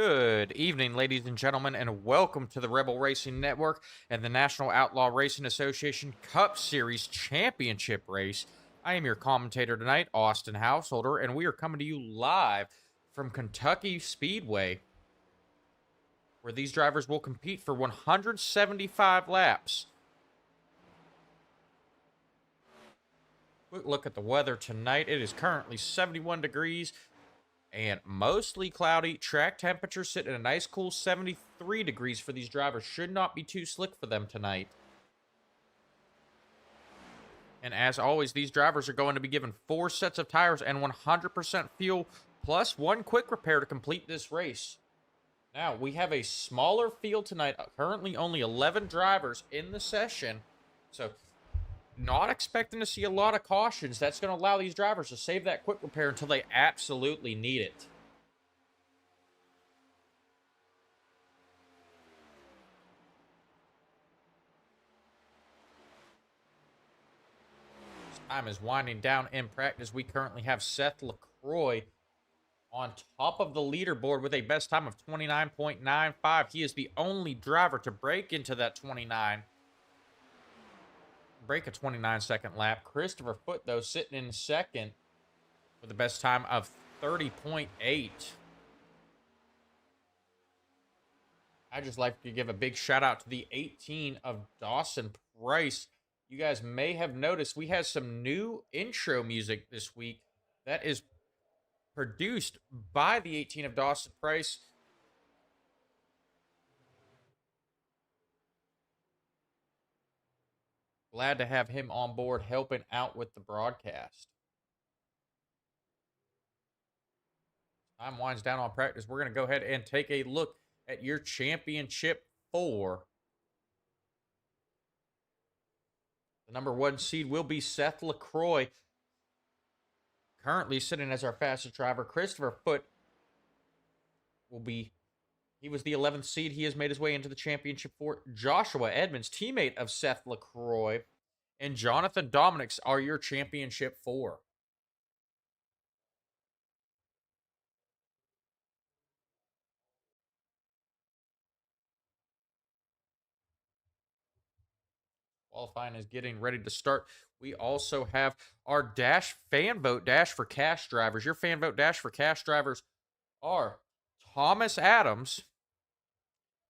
Good evening, ladies and gentlemen, and welcome to the Rebel Racing Network and the National Outlaw Racing Association Cup Series Championship Race. I am your commentator tonight, Austin Householder, and we are coming to you live from Kentucky Speedway, where these drivers will compete for 175 laps. Quick look at the weather tonight. It is currently 71 degrees and mostly cloudy. Track temperature sitting at a nice cool 73 degrees for these drivers. Should not be too slick for them tonight. And as always, these drivers are going to be given 4 sets of tires and 100% fuel, plus 1 quick repair to complete this race. Now, we have a smaller field tonight. Currently only 11 drivers in the session. So, not expecting to see a lot of cautions. That's going to allow these drivers to save that quick repair until they absolutely need it. Time is winding down in practice. We currently have Seth LaCroix on top of the leaderboard with a best time of 29.95. He is the only driver to break into that 29. Break a 29-second lap. Christopher Foote, though, sitting in second with the best time of 30.8. I'd just like to give a big shout out to the 18 of Dawson Price. You guys may have noticed we have some new intro music this week that is produced by the 18 of Dawson Price. Glad to have him on board helping out with the broadcast. Time winds down on practice. We're going to go ahead and take a look at your championship 4. The number 1 seed will be Seth LaCroix, currently sitting as our fastest driver. Christopher Foote he was the 11th seed. He has made his way into the championship 4. Joshua Edmonds, teammate of Seth LaCroix, and Jonathan Dominics are your championship 4. Qualifying is getting ready to start. We also have our Dash fan vote Dash for Cash drivers. Your fan vote Dash for Cash drivers are Thomas Adams,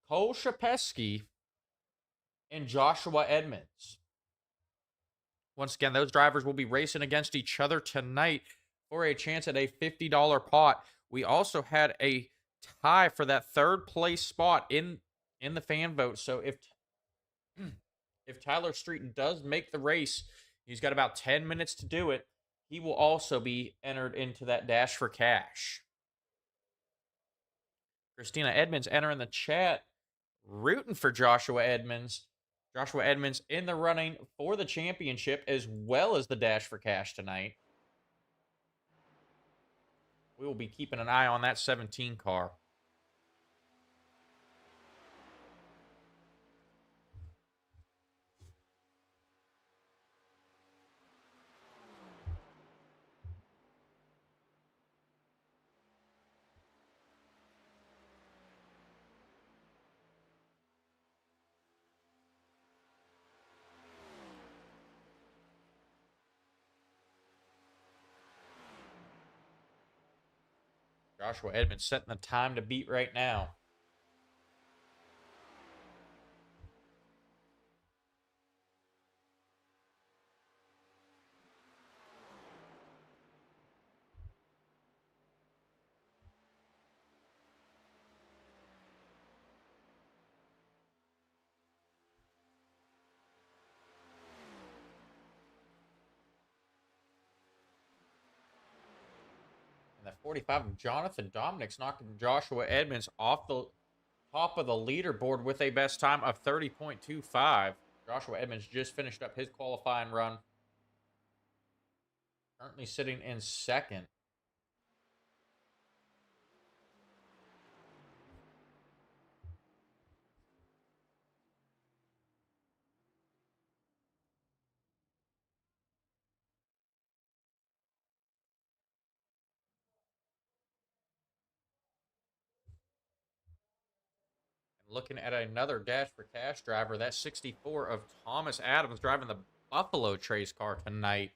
Cole Shapesky, and Joshua Edmonds. Once again, those drivers will be racing against each other tonight for a chance at a $50 pot. We also had a tie for that 3rd place spot in the fan vote. So if Tyler Streeton does make the race, he's got about 10 minutes to do it. He will also be entered into that Dash for Cash. Christina Edmonds entering the chat, rooting for Joshua Edmonds. Joshua Edmonds in the running for the championship as well as the Dash for Cash tonight. We will be keeping an eye on that 17 car. Joshua Edmonds setting the time to beat right now. And that 45 of Jonathan Dominics knocking Joshua Edmonds off the top of the leaderboard with a best time of 30.25. Joshua Edmonds just finished up his qualifying run. Currently sitting in second. Looking at another Dash for Cash driver, that's 64 of Thomas Adams driving the Buffalo Trace car tonight.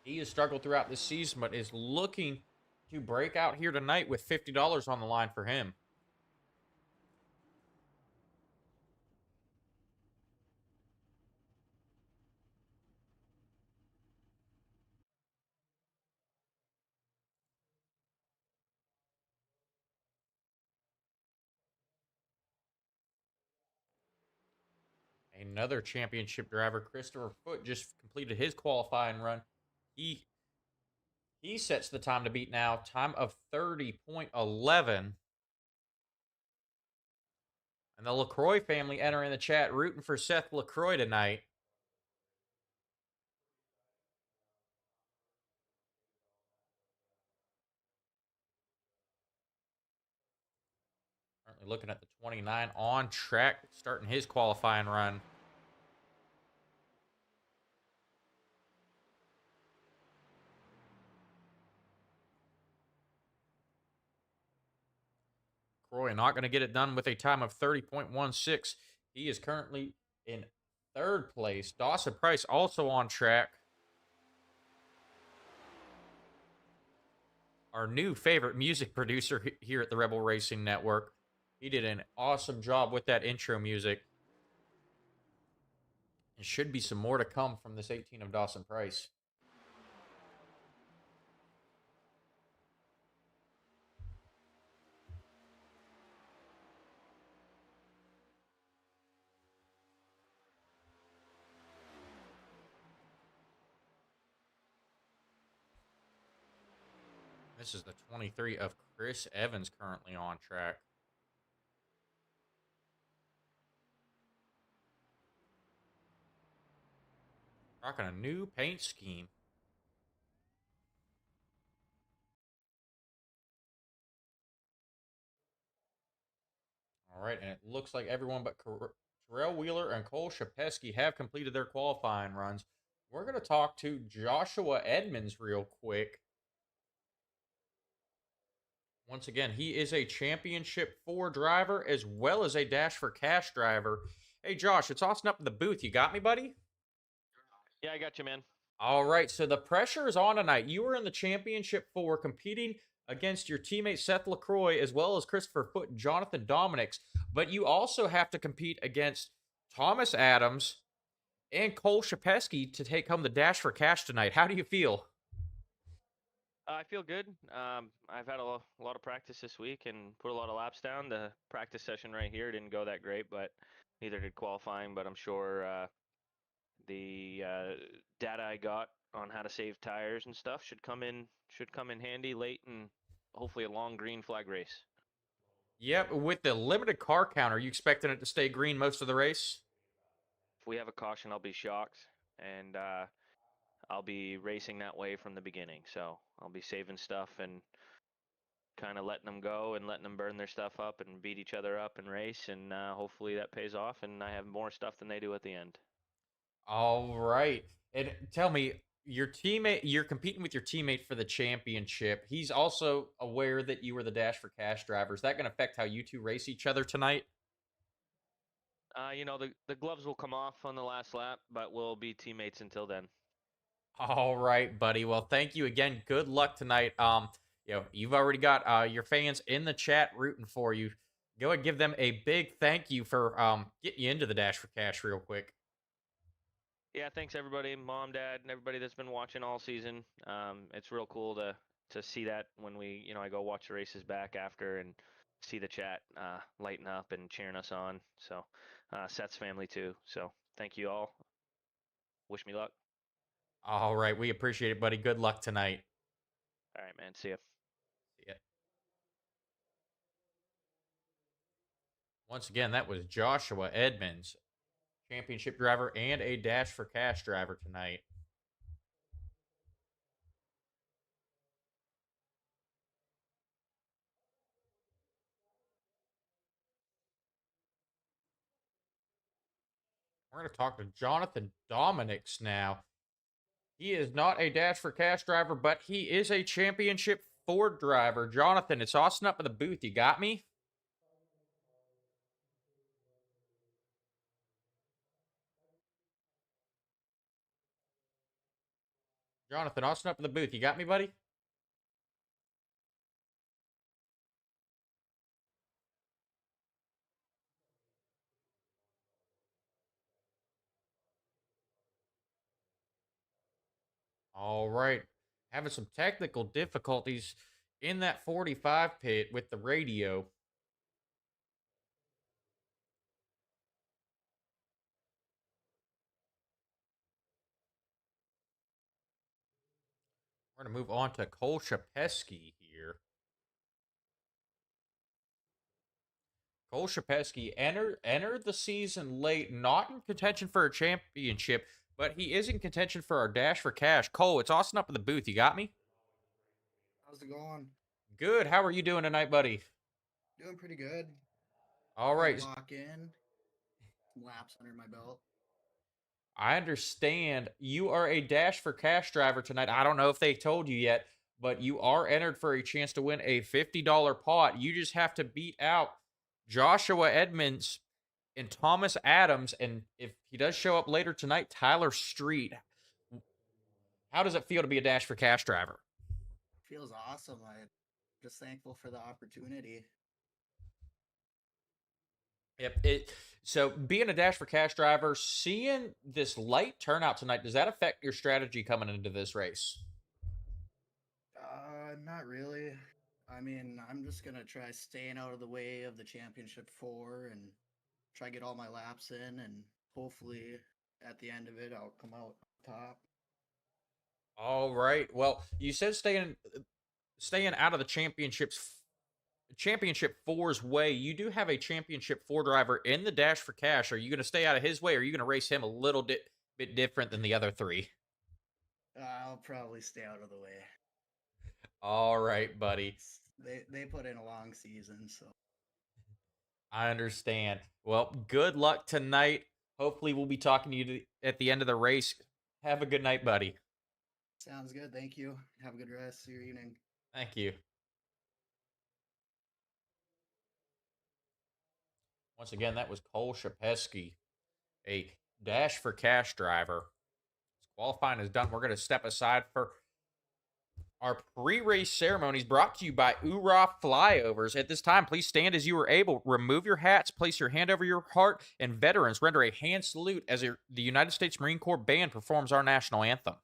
He has struggled throughout this season, but is looking to break out here tonight with $50 on the line for him. Another championship driver, Christopher Foote, just completed his qualifying run. He sets the time to beat now, time of 30.11. And the LaCroix family entering the chat, rooting for Seth LaCroix tonight. Currently looking at the 29 on track, starting his qualifying run. Croy not going to get it done with a time of 30.16. He is currently in third place. Dawson Price also on track. Our new favorite music producer here at the Rebel Racing Network. He did an awesome job with that intro music. There should be some more to come from this 18 of Dawson Price. This is the 23 of Chris Evans currently on track. Rocking a new paint scheme. All right, and it looks like everyone but Terrell Wheeler and Cole Shapesky have completed their qualifying runs. We're going to talk to Joshua Edmonds real quick. Once again, he is a Championship 4 driver as well as a Dash for Cash driver. Hey, Josh, it's Austin up in the booth. You got me, buddy? Yeah, I got you, man. All right, so the pressure is on tonight. You were in the Championship 4 competing against your teammate Seth LaCroix as well as Christopher Foote and Jonathan Dominics, but you also have to compete against Thomas Adams and Cole Shapesky to take home the Dash for Cash tonight. How do you feel? I feel good. I've had a lot of practice this week and put a lot of laps down. The practice session right here didn't go that great, but neither did qualifying. But I'm sure the data I got on how to save tires and stuff should come in handy late and hopefully a long green flag race. Yep, with the limited car count, are you expecting it to stay green most of the race? If we have a caution, I'll be shocked, and I'll be racing that way from the beginning. So I'll be saving stuff and kind of letting them go and letting them burn their stuff up and beat each other up and race, and hopefully that pays off and I have more stuff than they do at the end. All right. And tell me, your teammate, you're competing with your teammate for the championship. He's also aware that you were the Dash for Cash driver. Is that going to affect how you two race each other tonight? The gloves will come off on the last lap, but we'll be teammates until then. All right, buddy. Well, thank you again. Good luck tonight. You've already got your fans in the chat rooting for you. Go and give them a big thank you for getting you into the Dash for Cash real quick. Yeah, thanks everybody, mom, dad, and everybody that's been watching all season. It's real cool to see that when I go watch the races back after and see the chat lighten up and cheering us on. So Seth's family too. So thank you all. Wish me luck. All right, we appreciate it, buddy. Good luck tonight. All right, man. See ya. See ya. Once again, that was Joshua Edmonds, championship driver and a Dash for Cash driver tonight. We're going to talk to Jonathan Dominics now. He is not a Dash for Cash driver, but he is a Championship 4 driver. Jonathan, it's Austin up in the booth. You got me? Jonathan, Austin up in the booth. You got me, buddy? All right. Having some technical difficulties in that 45 pit with the radio. We're going to move on to Cole Shapesky here. Cole Shapesky entered the season late, not in contention for a championship, but he is in contention for our Dash for Cash. Cole, it's Austin up in the booth. You got me? How's it going? Good. How are you doing tonight, buddy? Doing pretty good. All Trying right. to lock in. Some laps under my belt. I understand you are a Dash for Cash driver tonight. I don't know if they told you yet, but you are entered for a chance to win a $50 pot. You just have to beat out Joshua Edmonds and Thomas Adams. And if he does show up later tonight, Tyler Street. How does it feel to be a Dash for Cash driver? Feels awesome. I'm just thankful for the opportunity. Yep. So being a Dash for Cash driver, seeing this light turnout tonight, does that affect your strategy coming into this race? Not really. I mean, I'm just gonna try staying out of the way of the championship 4 and try get all my laps in, and hopefully at the end of it I'll come out top. All right. Well, you said staying out of the championship four's way. You do have a championship 4 driver in the Dash for Cash. Are you going to stay out of his way, or are you going to race him a little bit different than the other 3? I'll probably stay out of the way. All right, buddy. They put in a long season, so I understand. Well, good luck tonight. Hopefully, we'll be talking to you at the end of the race. Have a good night, buddy. sounds good. Thank you. Have a good rest of your evening. Thank you. Once again, that was Cole Shapesky, a Dash for Cash driver. Qualifying is done. We're going to step aside for our pre-race ceremonies brought to you by URA Flyovers. At this time, please stand as you are able. Remove your hats, place your hand over your heart, and veterans render a hand salute as the United States Marine Corps Band performs our national anthem.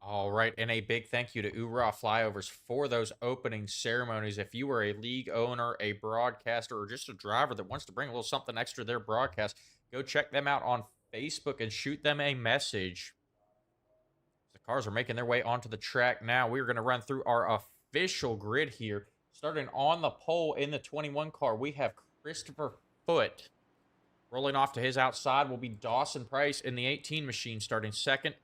All right, and a big thank you to URA Flyovers for those opening ceremonies. If you are a league owner, a broadcaster, or just a driver that wants to bring a little something extra to their broadcast, go check them out on Facebook and shoot them a message. The cars are making their way onto the track now. We're going to run through our official grid here. Starting on the pole in the 21 car, we have Christopher Foote. Rolling off to his outside will be Dawson Price in the 18 machine starting second.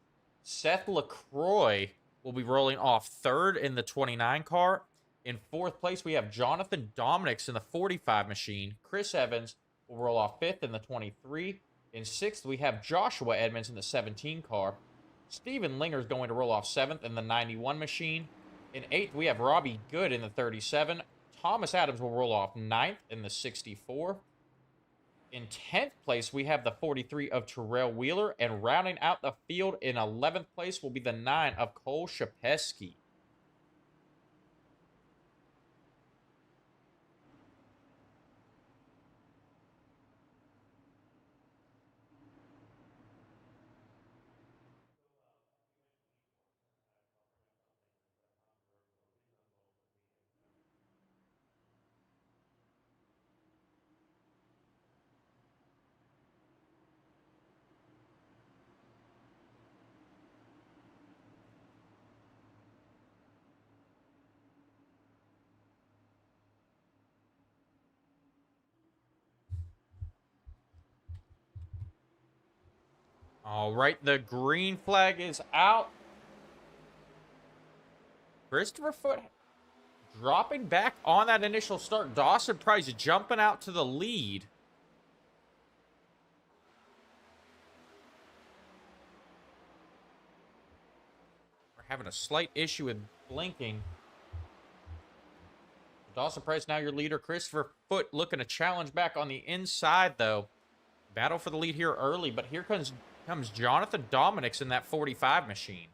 Seth LaCroix will be rolling off third in the 29 car. In fourth place, we have Jonathan Dominics in the 45 machine. Chris Evans will roll off fifth in the 23. In 6th, we have Joshua Edmonds in the 17 car. Steven Linger is going to roll off 7th in the 91 machine. In 8th, we have Robbie Good in the 37. Thomas Adams will roll off 9th in the 64. In 10th place, we have the 43 of Terrell Wheeler. And rounding out the field in 11th place will be the 9 of Cole Shapesky. All right, the green flag is out. Christopher Foote dropping back on that initial start. Dawson Price jumping out to the lead. We're having a slight issue with blinking. Dawson Price now your leader. Christopher Foote looking to challenge back on the inside, though. Battle for the lead here early, but here comes Jonathan Dominics in that 45 machine.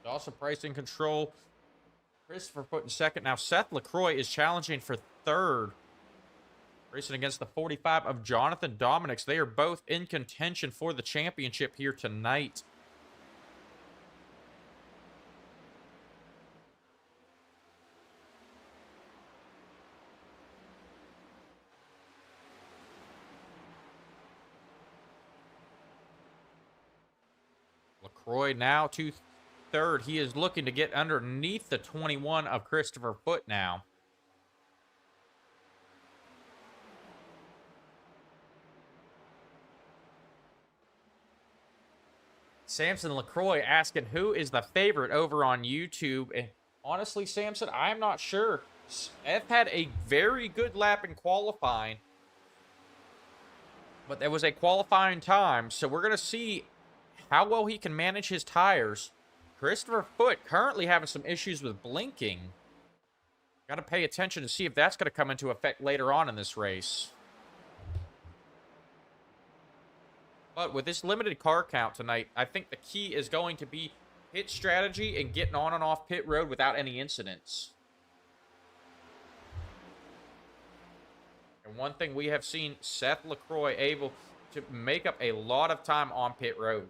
Dawson Price in control. Christopher Foote in second. Now Seth LaCroix is challenging for third. Racing against the 45 of Jonathan Dominics. They are both in contention for the championship here tonight. LaCroix now to third. He is looking to get underneath the 21 of Christopher Foote now. Samson LaCroix asking who is the favorite over on YouTube. And honestly, Samson, I'm not sure. Seth had a very good lap in qualifying, but there was a qualifying time, so we're going to see how well he can manage his tires. Christopher Foote currently having some issues with blinking. Got to pay attention to see if that's going to come into effect later on in this race. But with this limited car count tonight, I think the key is going to be pit strategy and getting on and off pit road without any incidents. And one thing we have seen Seth LaCroix able to make up a lot of time on pit road.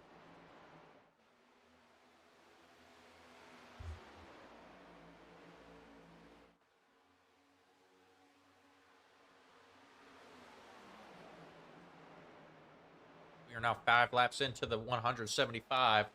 We are now 5 laps into the 175.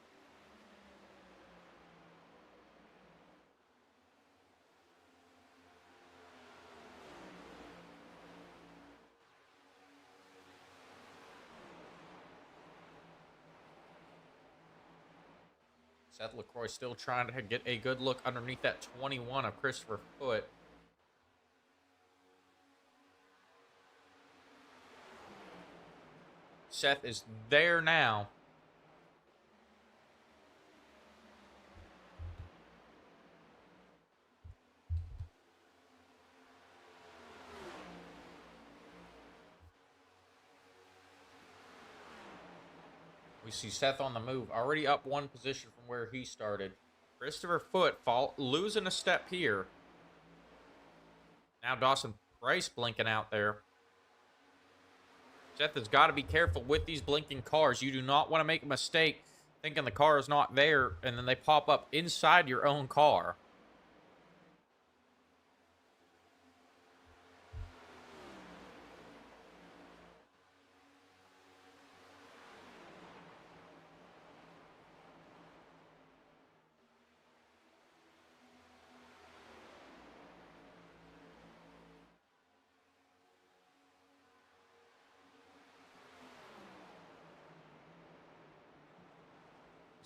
Seth LaCroix still trying to get a good look underneath that 21 of Christopher Foote. Seth is there now. We see Seth on the move, already up one position from where he started. Christopher Foote losing a step here. Now Dawson Price blinking out there. Seth has got to be careful with these blinking cars. You do not want to make a mistake thinking the car is not there, and then they pop up inside your own car.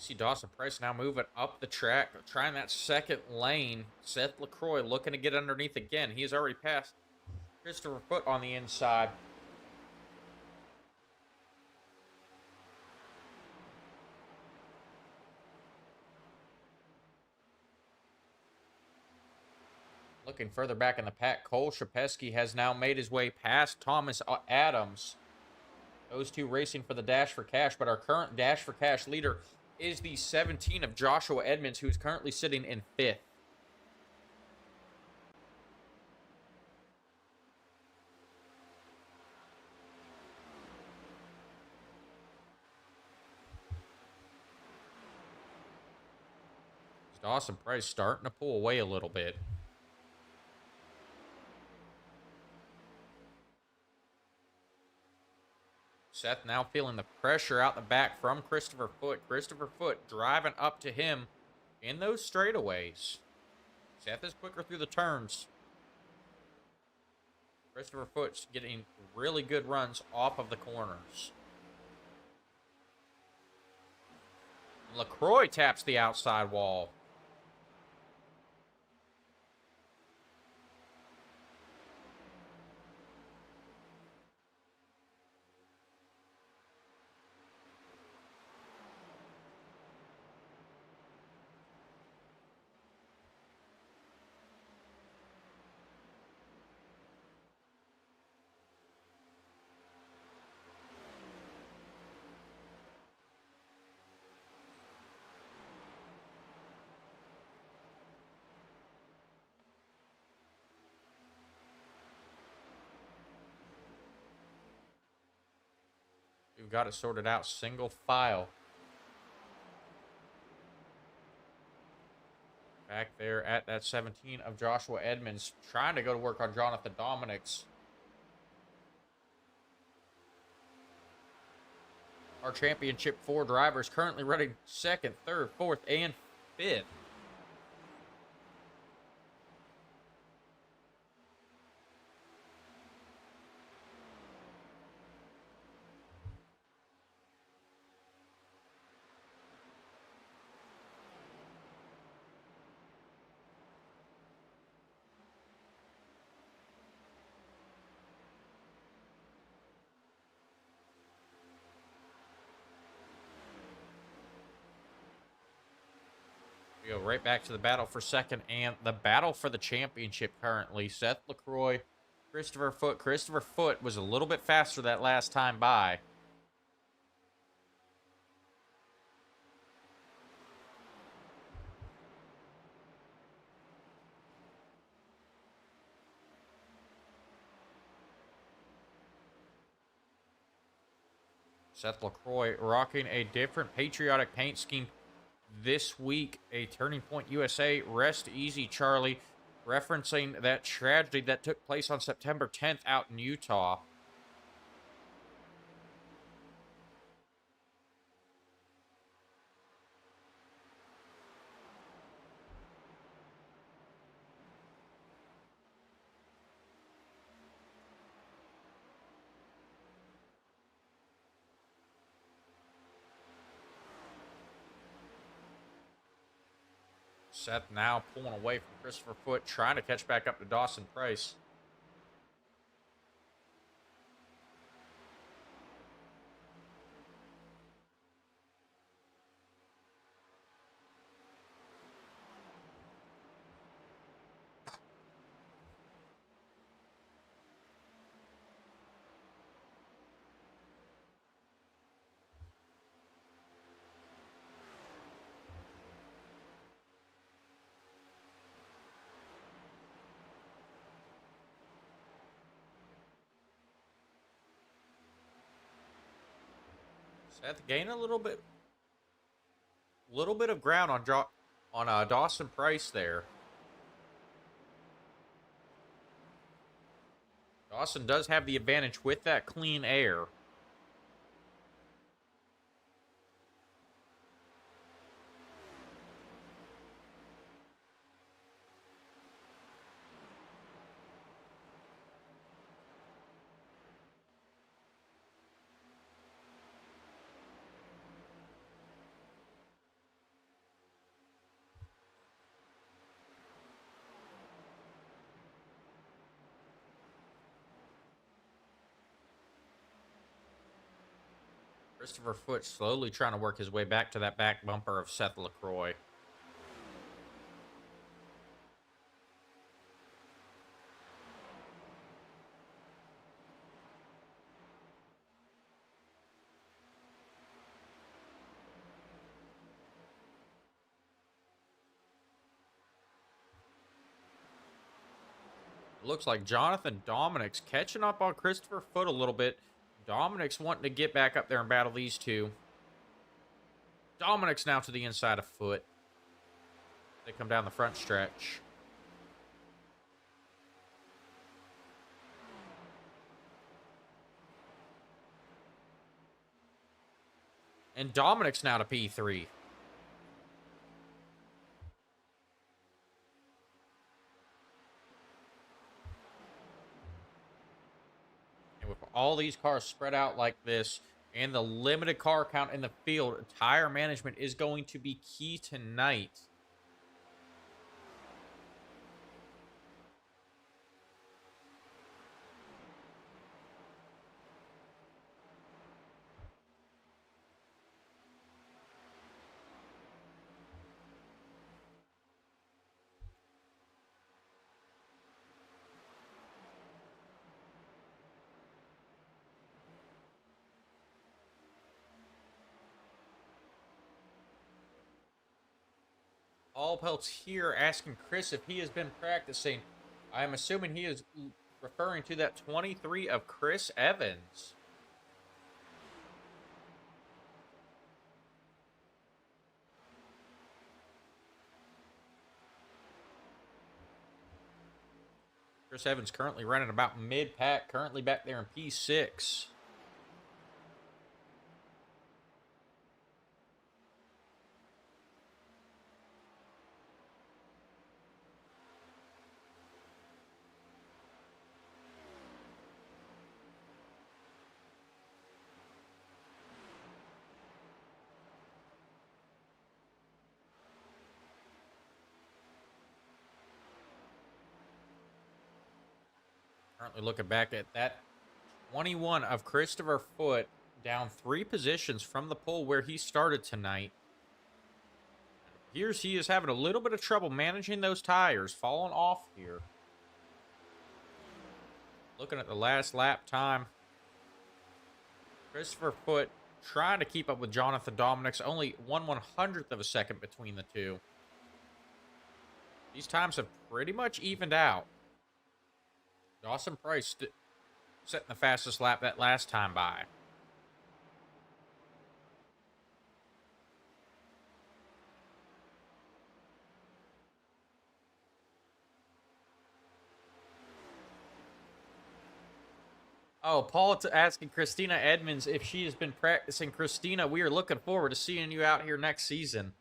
See Dawson Price now moving up the track, trying that second lane. Seth LaCroix looking to get underneath again. He's already passed Christopher Foote on the inside. Looking further back in the pack, Cole Shapesky has now made his way past Thomas Adams. Those two racing for the Dash for Cash, but our current Dash for Cash leader is the 17 of Joshua Edmonds, who is currently sitting in 5th. Dawson Price starting to pull away a little bit. Seth now feeling the pressure out the back from Christopher Foote. Christopher Foote driving up to him in those straightaways. Seth is quicker through the turns. Christopher Foote's getting really good runs off of the corners. LaCroix taps the outside wall. We've got it sorted out single file. Back there at that 17 of Joshua Edmonds, trying to go to work on Jonathan Dominics. Our championship 4 drivers currently running 2nd, 3rd, 4th, and 5th. We go right back to the battle for 2nd and the battle for the championship currently. Seth LaCroix, Christopher Foote. Christopher Foote was a little bit faster that last time by. Seth LaCroix rocking a different patriotic paint scheme this week. A Turning Point USA, rest easy, Charlie, referencing that tragedy that took place on September 10th out in Utah. Seth now pulling away from Christopher Foote, trying to catch back up to Dawson Price. Seth gaining a little bit of ground on Dawson Price there. Dawson does have the advantage with that clean air. Christopher Foote slowly trying to work his way back to that back bumper of Seth LaCroix. Looks like Jonathan Dominic's catching up on Christopher Foote a little bit. Dominic's wanting to get back up there and battle these two. Dominic's now to the inside of Foote. They come down the front stretch. And Dominic's now to P3. And with all these cars spread out like this and the limited car count in the field, tire management is going to be key tonight. All Pelt's here asking Chris if he has been practicing. I'm assuming he is referring to that 23 of Chris Evans. Chris Evans currently running about mid-pack, currently back there in P6. Currently looking back at that 21 of Christopher Foote, down 3 positions from the pole where he started tonight. Here's he is having a little bit of trouble managing those tires, falling off here. Looking at the last lap time, Christopher Foote trying to keep up with Jonathan Dominic's, only 1/100th of a second between the two. These times have pretty much evened out. Dawson Price setting the fastest lap that last time by. Oh, Paul asking Christina Edmonds if she has been practicing. Christina, we are looking forward to seeing you out here next season.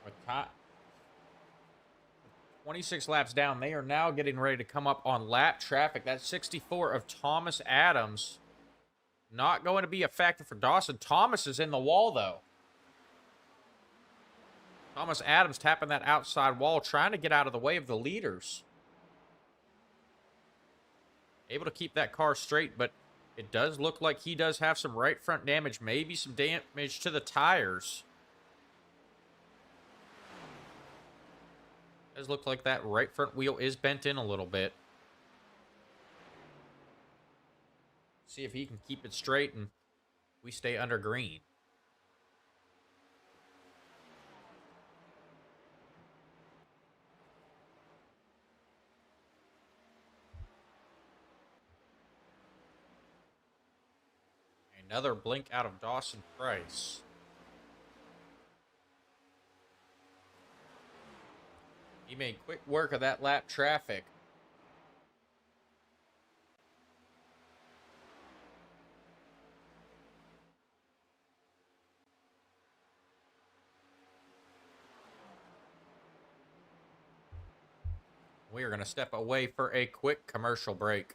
With 26 laps down, they are now getting ready to come up on lap traffic. That's 64 of Thomas Adams. Not going to be a factor for Dawson. Thomas is in the wall, though. Thomas Adams tapping that outside wall, trying to get out of the way of the leaders. Able to keep that car straight, but it does look like he does have some right front damage, maybe some damage to the tires. Does look like that right front wheel is bent in a little bit. See if he can keep it straight and we stay under green. Another blink out of Dawson Price. He made quick work of that lap traffic. We are going to step away for a quick commercial break.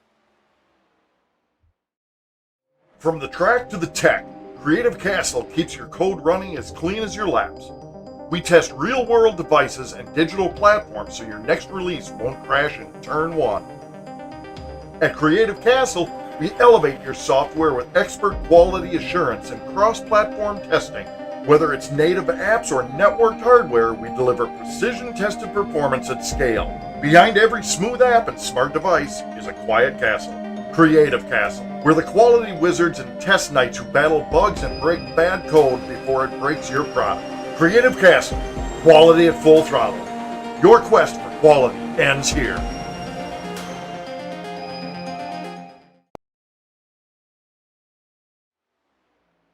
From the track to the tech, Creative Castle keeps your code running as clean as your laps. We test real-world devices and digital platforms so your next release won't crash in turn one. At Creative Castle, we elevate your software with expert quality assurance and cross-platform testing. Whether it's native apps or networked hardware, we deliver precision-tested performance at scale. Behind every smooth app and smart device is a quiet castle. Creative Castle. We're the quality wizards and test knights who battle bugs and break bad code before it breaks your product. Creative Castle. Quality at full throttle. Your quest for quality ends here.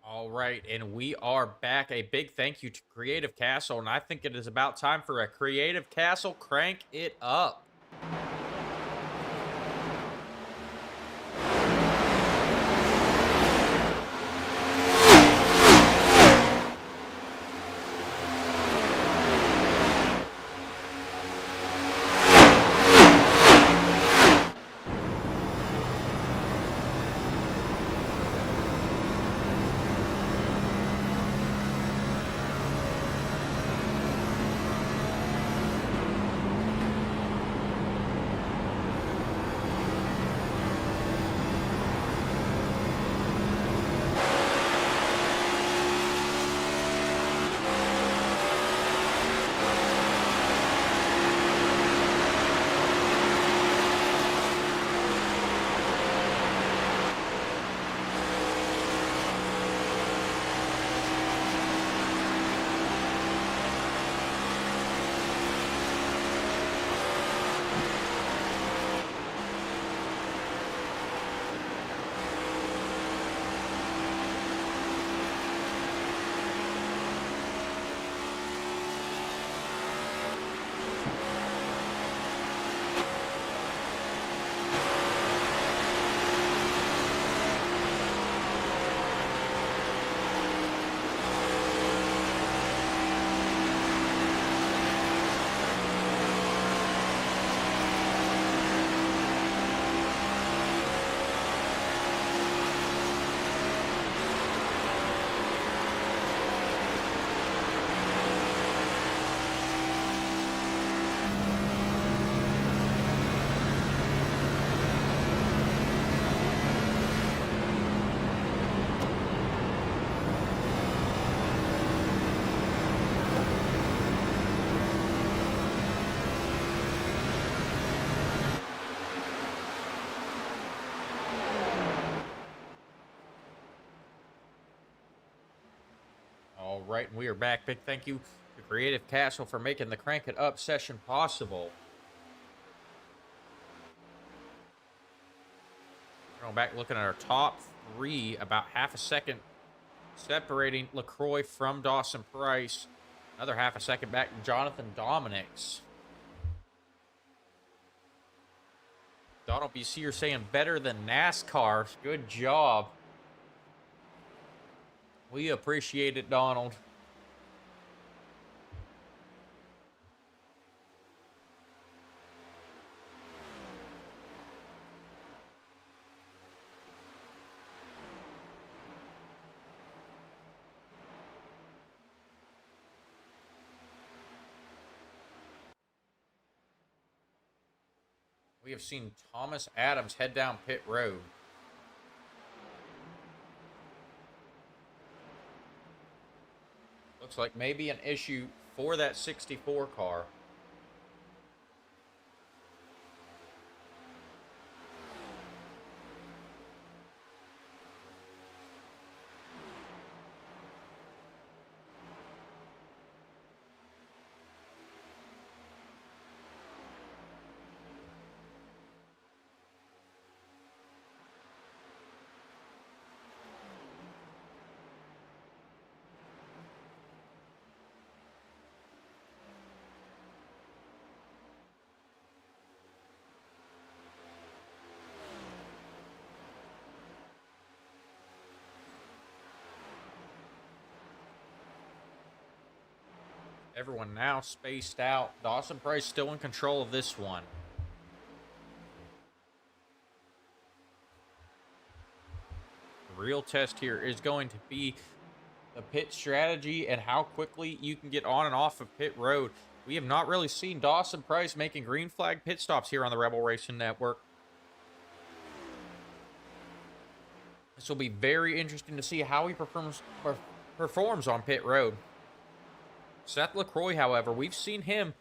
All right, and we are back. A big thank you to Creative Castle, and I think it is about time for a Creative Castle Crank It Up. All right, and we are back. Big thank you to Creative Castle for making the Crank It Up session possible. Going back looking at our top three, about half a second separating LaCroix from Dawson Price. Another half a second back to Jonathan Dominics. Donald BC, you're saying better than NASCAR. Good job. We appreciate it, Donald. We have seen Thomas Adams head down pit road. Looks like maybe an issue for that 64 car. Everyone now spaced out. Dawson Price still in control of this one. real test here is going to be the pit strategy and how quickly you can get on and off of pit road. We have not really seen Dawson Price making green flag pit stops here on the Rebel Racing Network. This will be very interesting to see how he performs on pit road. Seth LaCroix, however, we've seen him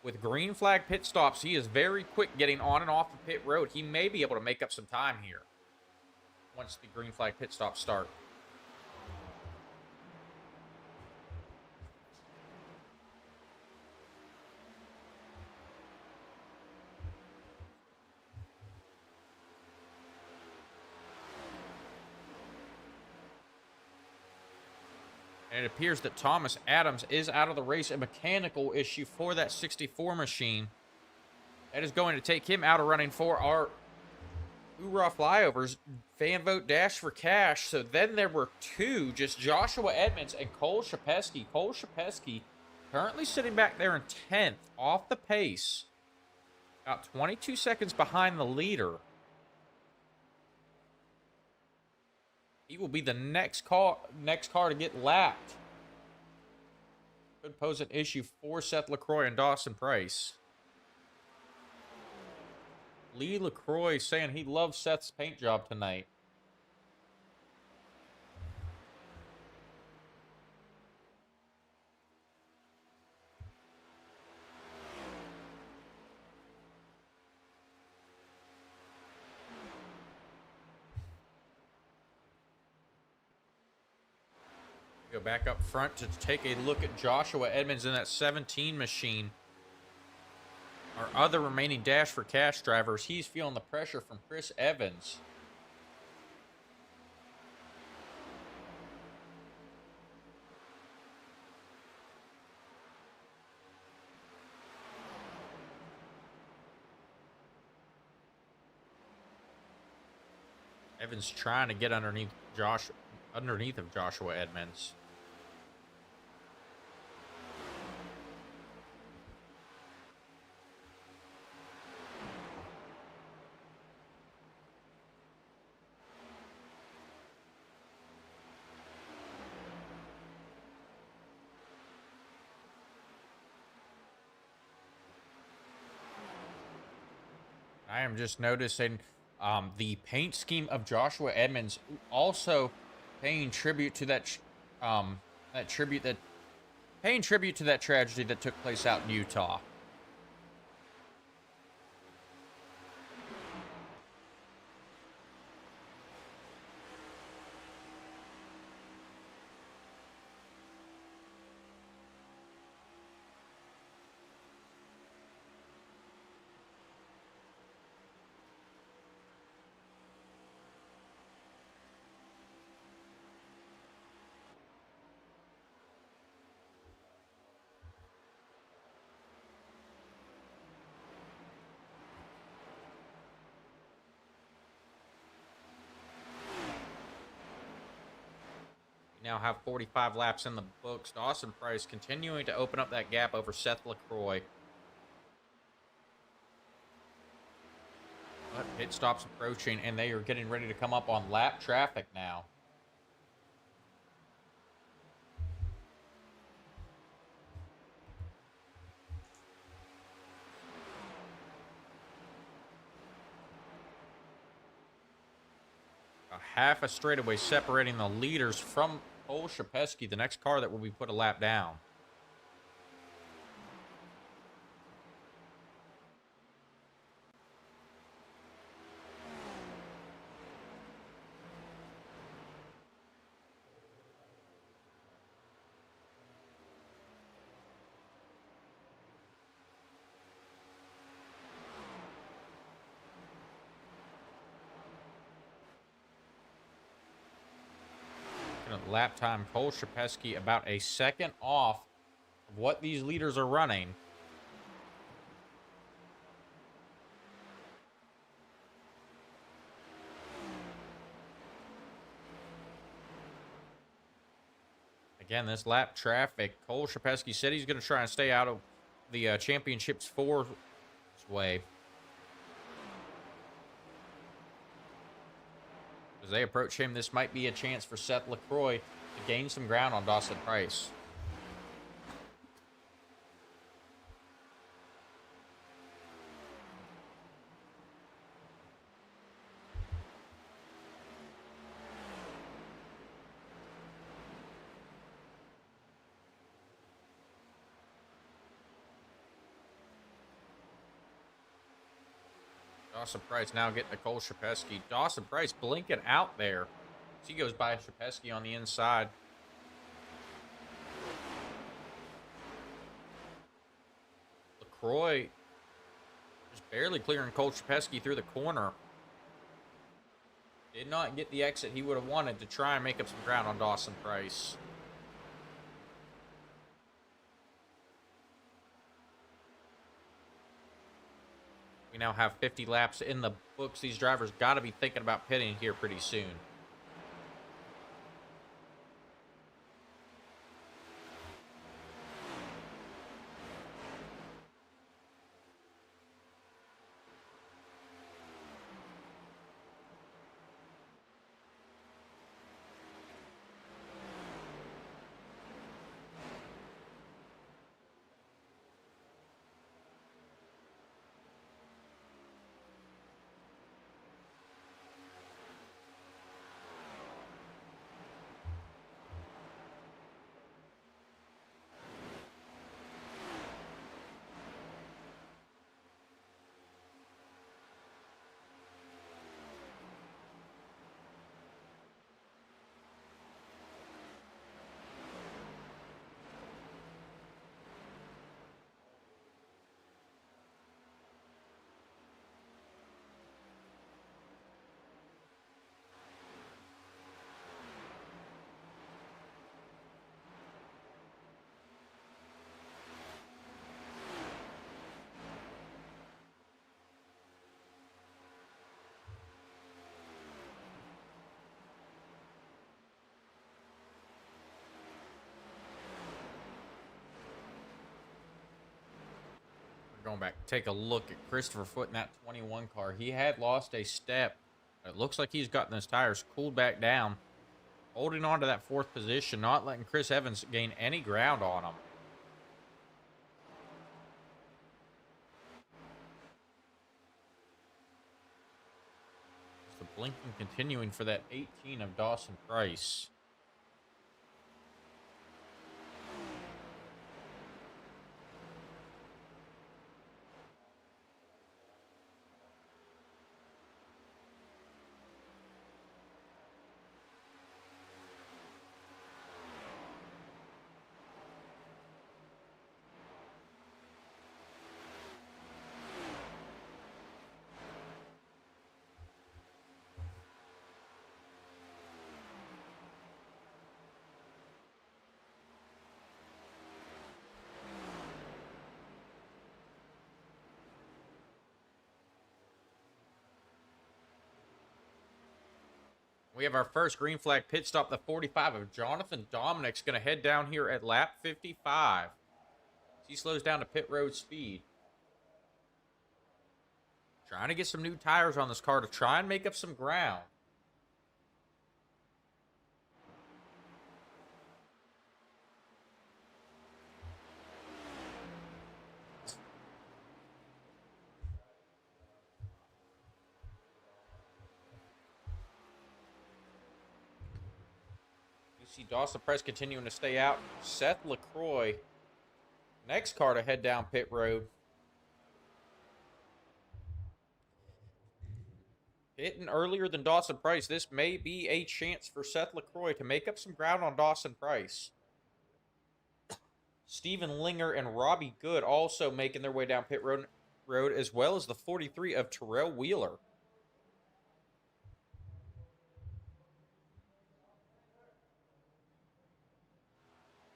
with green flag pit stops. He is very quick getting on and off the pit road. He may be able to make up some time here once the green flag pit stops start. And it appears that Thomas Adams is out of the race. A mechanical issue for that 64 machine. That is going to take him out of running for our Hoorah Flyovers fan vote dash for cash. So then there were two, just Joshua Edmonds and Cole Shapesky. Cole Shapesky currently sitting back there in 10th off the pace. About 22 seconds behind the leader. He will be the next car to get lapped. Could pose an issue for Seth LaCroix and Dawson Price. Lee LaCroix saying he loves Seth's paint job tonight. Go back up front to take a look at Joshua Edmonds in that 17 machine. Our other remaining dash for cash drivers, he's feeling the pressure from Chris Evans. Evans trying to get underneath of Joshua Edmonds. I am just noticing the paint scheme of Joshua Edmonds also paying tribute to that tragedy that took place out in Utah. Now have 45 laps in the books. Dawson Price continuing to open up that gap over Seth LaCroix. But pit stops approaching, and they are getting ready to come up on lap traffic now. A half a straightaway separating the leaders from Cole Shapesky, the next car that will be put a lap down. Lap time, Cole Shapesky about a second off of what these leaders are running. Again, this lap traffic, Cole Shapesky said he's going to try and stay out of the championships four's way. As they approach him, this might be a chance for Seth LaCroix to gain some ground on Dawson Price. Dawson Price now getting to Cole Shapesky. Dawson Price blinking out there. As he goes by Shapesky on the inside. LaCroix just barely clearing Cole Shapesky through the corner. Did not get the exit he would have wanted to try and make up some ground on Dawson Price. We now have 50 laps in the books. These drivers got to be thinking about pitting here pretty soon. Going back, take a look at Christopher Foote in that 21 car. He had lost a step. It looks like he's gotten his tires cooled back down. Holding on to that 4th position, not letting Chris Evans gain any ground on him. The blinking continuing for that 18 of Dawson Price. We have our first green flag pit stop, the 45 of Jonathan Dominic's going to head down here at lap 55. He slows down to pit road speed. Trying to get some new tires on this car to try and make up some ground. See Dawson Price continuing to stay out. Seth LaCroix, next car to head down pit road. Hitting earlier than Dawson Price. This may be a chance for Seth LaCroix to make up some ground on Dawson Price. Steven Linger and Robbie Good also making their way down pit road, as well as the 43 of Terrell Wheeler.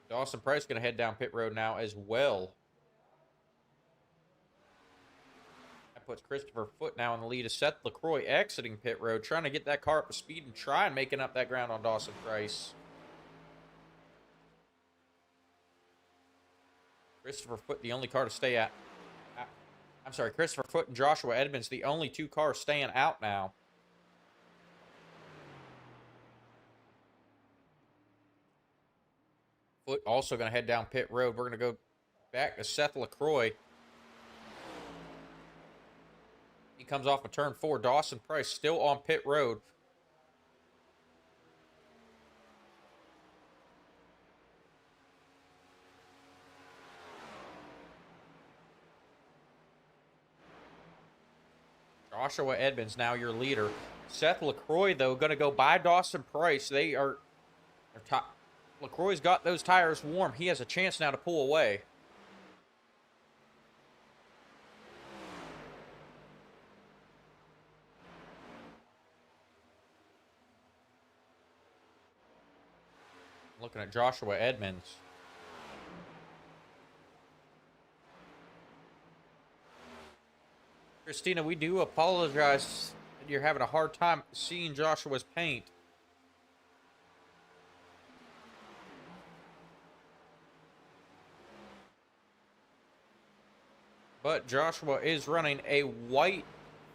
Dawson Price going to head down pit road now as well. That puts Christopher Foote now in the lead as Seth LaCroix exiting pit road, trying to get that car up to speed and try and making up that ground on Dawson Price. Christopher Foote, the only car to stay at. I'm sorry, Christopher Foote and Joshua Edmonds, the only 2 cars staying out now. Foot also going to head down pit road. We're going to go back to Seth LaCroix. He comes off of turn 4. Dawson Price still on pit road. Joshua Edmonds now your leader. Seth LaCroix, though, going to go by Dawson Price. They're top. LaCroix's got those tires warm. He has a chance now to pull away. Looking at Joshua Edmonds. Christina, we do apologize that you're having a hard time seeing Joshua's paint. But Joshua is running a white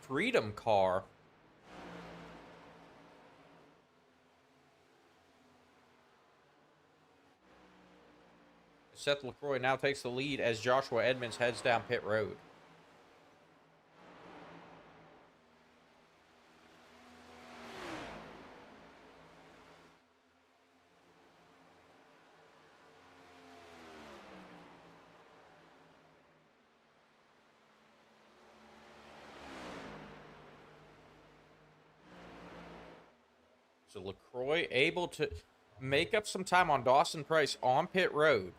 Freedom car. Seth LaCroix now takes the lead as Joshua Edmonds heads down pit road. So LaCroix able to make up some time on Dawson Price on pit road.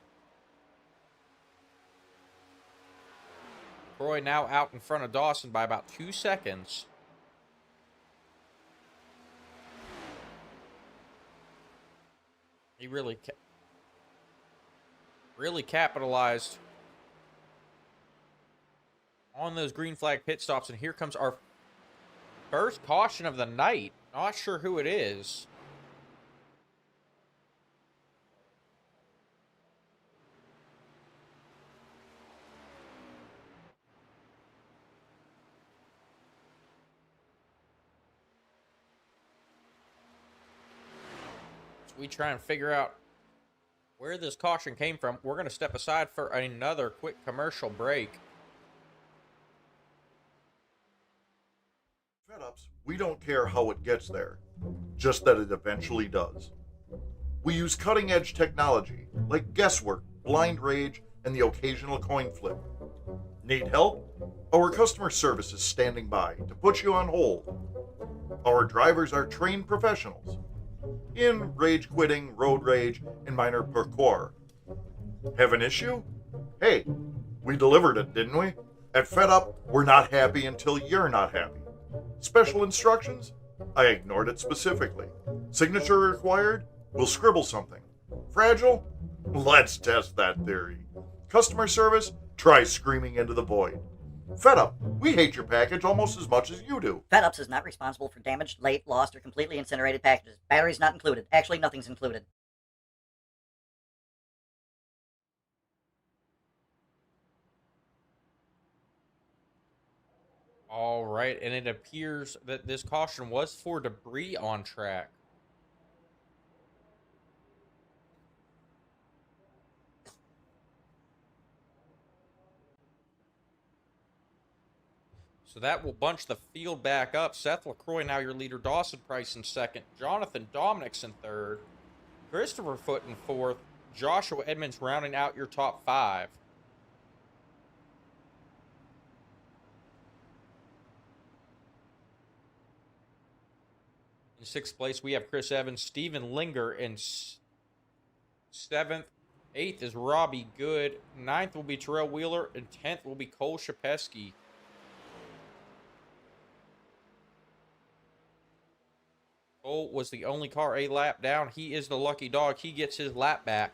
LaCroix now out in front of Dawson by about 2 seconds. He really capitalized on those green flag pit stops, and here comes our first caution of the night. Not sure who it is. So we try and figure out where this caution came from. We're going to step aside for another quick commercial break. Fed-ups, we don't care how it gets there, just that it eventually does. We use cutting-edge technology like guesswork, blind rage, and the occasional coin flip. Need help? Our customer service is standing by to put you on hold. Our drivers are trained professionals in rage quitting, road rage, and minor parkour. Have an issue? Hey, we delivered it, didn't we? At Fed Up, we're not happy until you're not happy. Special instructions? I ignored it specifically. Signature required? We'll scribble something. Fragile? Let's test that theory. Customer service? Try screaming into the void. Fed Up, we hate your package almost as much as you do. FedUps is not responsible for damaged, late, lost, or completely incinerated packages. Batteries not included. Actually, nothing's included. All right, and it appears that this caution was for debris on track. So that will bunch the field back up. Seth LaCroix now your leader. Dawson Price in second. Jonathan Dominick's in third. Christopher Foote in fourth. Joshua Edmonds rounding out your top 5. In 6th place, we have Chris Evans. Steven Linger in 7th. 8th is Robbie Good. 9th will be Terrell Wheeler. And 10th will be Cole Shapesky. Cole was the only car a lap down. He is the lucky dog. He gets his lap back.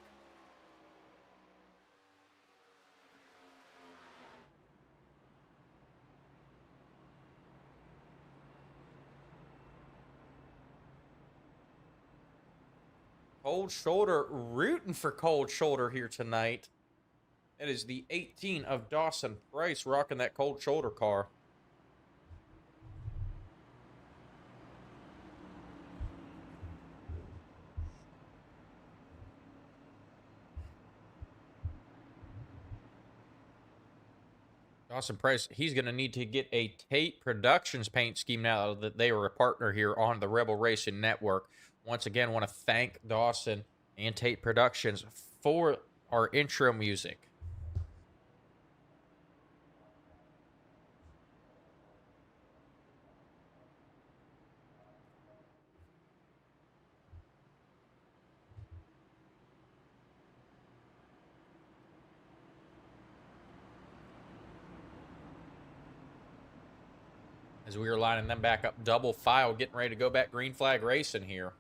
Cold Shoulder, rooting for Cold Shoulder here tonight. That is the 18 of Dawson Price rocking that Cold Shoulder car. Dawson Price, he's going to need to get a Tate Productions paint scheme now that they were a partner here on the Rebel Racing Network. Once again, want to thank Dawson and Tate Productions for our intro music. As we are lining them back up double file, getting ready to go back green flag racing here.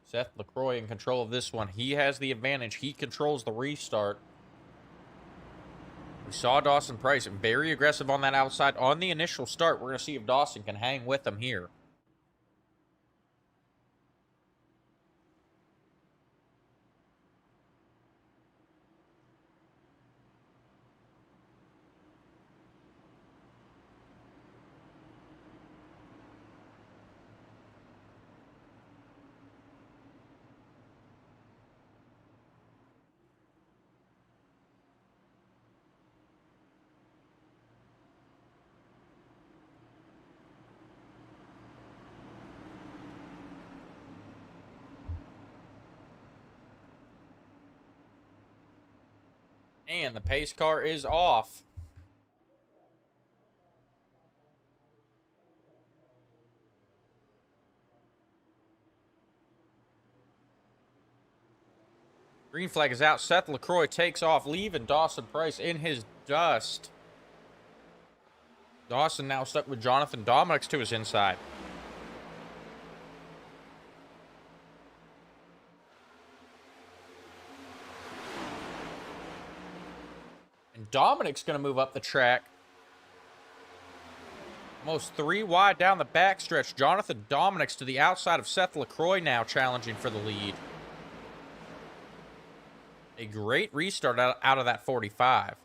Seth LaCroix in control of this one. He has the advantage. He controls the restart. We saw Dawson Price very aggressive on that outside on the initial start. We're going to see if Dawson can hang with him here. And the pace car is off. Green flag is out. Seth LaCroix takes off, leaving Dawson Price in his dust. Dawson now stuck with Jonathan Dominics to his inside. And Dominic's going to move up the track. Almost 3 wide down the backstretch. Jonathan Dominics to the outside of Seth LaCroix now challenging for the lead. A great restart out of that 45.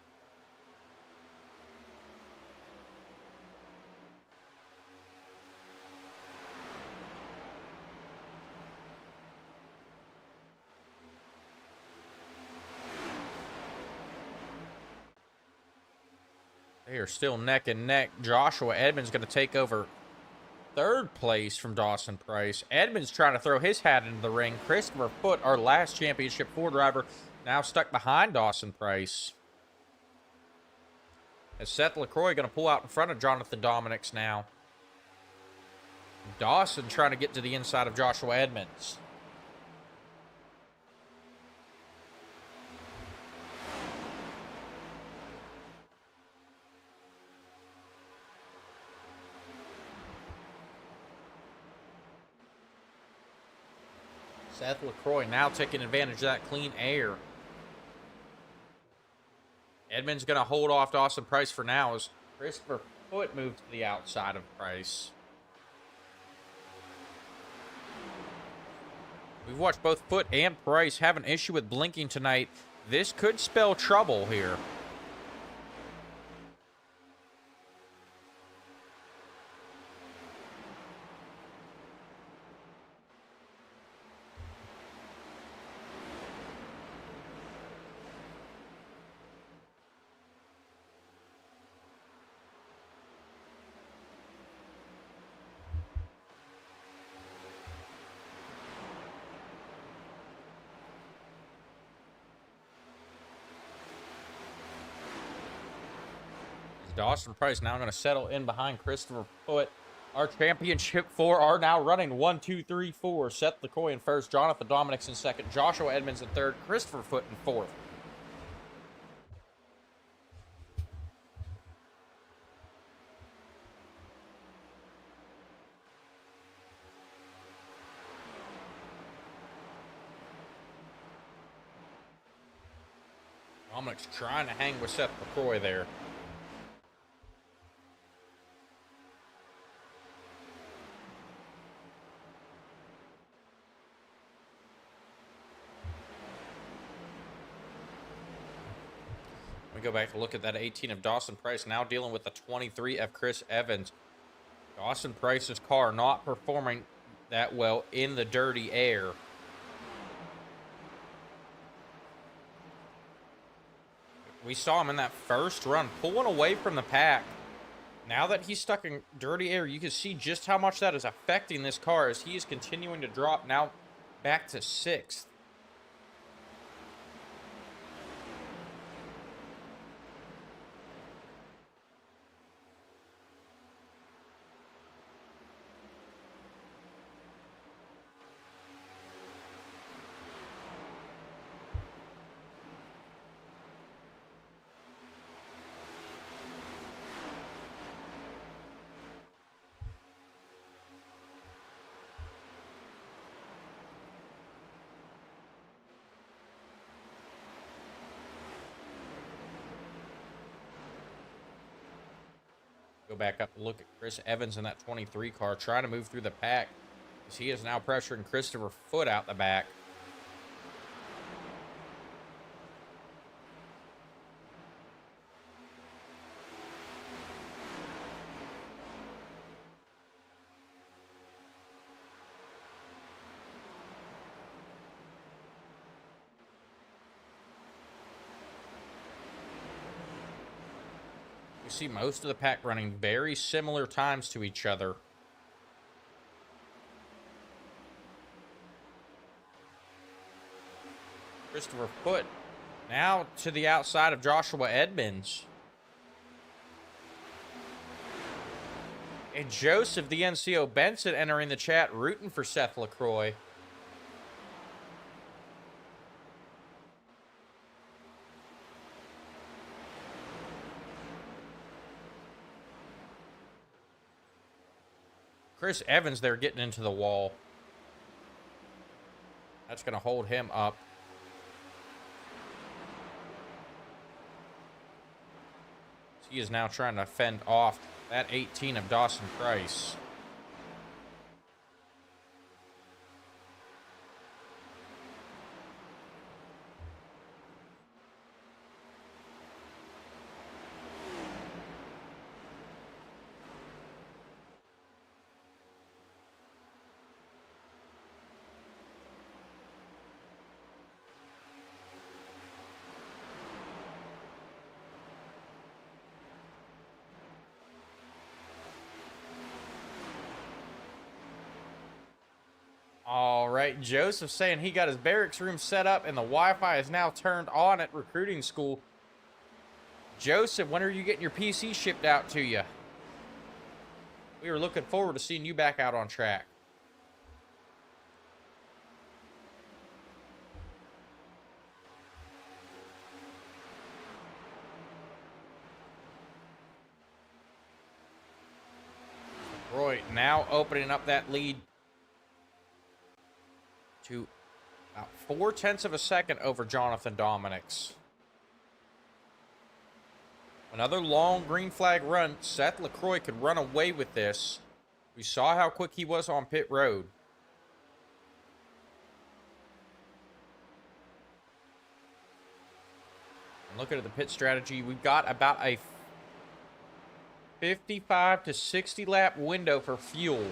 They are still neck and neck. Joshua Edmonds going to take over third place from Dawson Price. Edmonds trying to throw his hat into the ring. Christopher Foote, our last championship 4 driver, now stuck behind Dawson Price. As Seth LaCroix going to pull out in front of Jonathan Dominics now. Dawson trying to get to the inside of Joshua Edmonds. Seth LaCroix now taking advantage of that clean air. Edmonds going to hold off Dawson Price for now as Christopher Foote moves to the outside of Price. We've watched both Foote and Price have an issue with blinking tonight. This could spell trouble here. Dawson Price now going to settle in behind Christopher Foote. Our championship 4 are now running 1, 2, 3, 4. Seth LaCroix in first, Jonathan Dominics in second, Joshua Edmonds in third, Christopher Foote in fourth. Dominics trying to hang with Seth LaCroix there. We go back to look at that 18 of Dawson Price, now dealing with the 23 of Chris Evans. Dawson Price's car not performing that well in the dirty air. We saw him in that first run, pulling away from the pack. Now that he's stuck in dirty air, you can see just how much that is affecting this car as he is continuing to drop, now back to 6th. Go back up to look at Chris Evans in that 23 car, trying to move through the pack as he is now pressuring Christopher Foote out the back. You see most of the pack running very similar times to each other. Christopher Foote now to the outside of Joshua Edmonds. And Joseph, the NCO Benson, entering the chat, rooting for Seth LaCroix. Chris Evans there getting into the wall. That's going to hold him up. He is now trying to fend off that 18 of Dawson Price. All right, Joseph saying he got his barracks room set up and the Wi-Fi is now turned on at recruiting school. Joseph, when are you getting your PC shipped out to you? We are looking forward to seeing you back out on track. Roy now opening up that lead to about 0.4 of a second over Jonathan Dominics. Another long green flag run. Seth LaCroix could run away with this. We saw how quick he was on pit road. And looking at the pit strategy, we've got about a 55 to 60 lap window for fuel.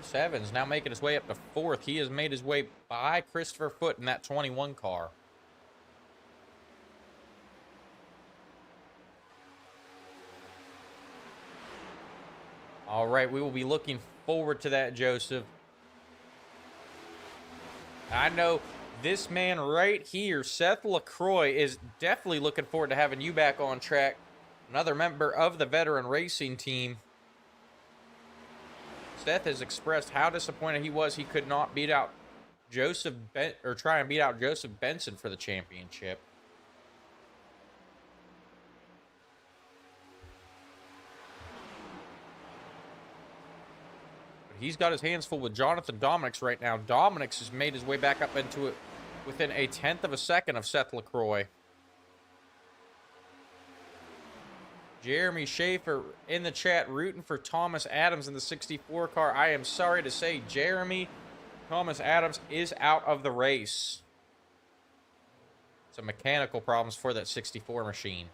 Chris Evans now making his way up to 4th. He has made his way by Christopher Foote in that 21 car. All right, we will be looking forward to that, Joseph. I know this man right here, Seth LaCroix, is definitely looking forward to having you back on track. Another member of the veteran racing team. Seth has expressed how disappointed he was he could not beat out try and beat out Joseph Benson for the championship. But he's got his hands full with Jonathan Dominics right now. Dominics has made his way back up into it within 0.1 of a second of Seth LaCroix. Jeremy Schaefer in the chat rooting for Thomas Adams in the 64 car. I am sorry to say, Jeremy, Thomas Adams is out of the race. Some mechanical problems for that 64 machine.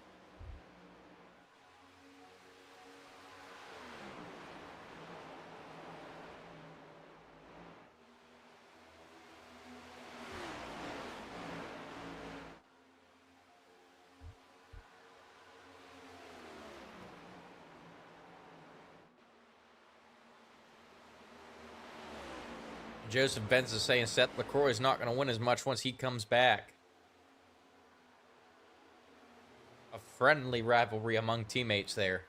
Joseph Benz is saying Seth LaCroix is not going to win as much once he comes back. A friendly rivalry among teammates there.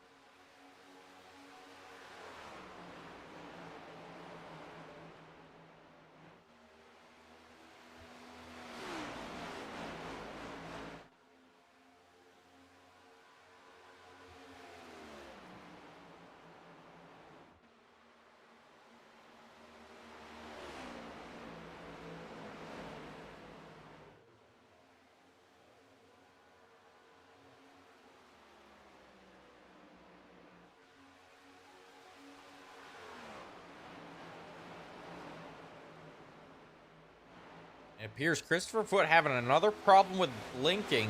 It appears Christopher Foote having another problem with blinking.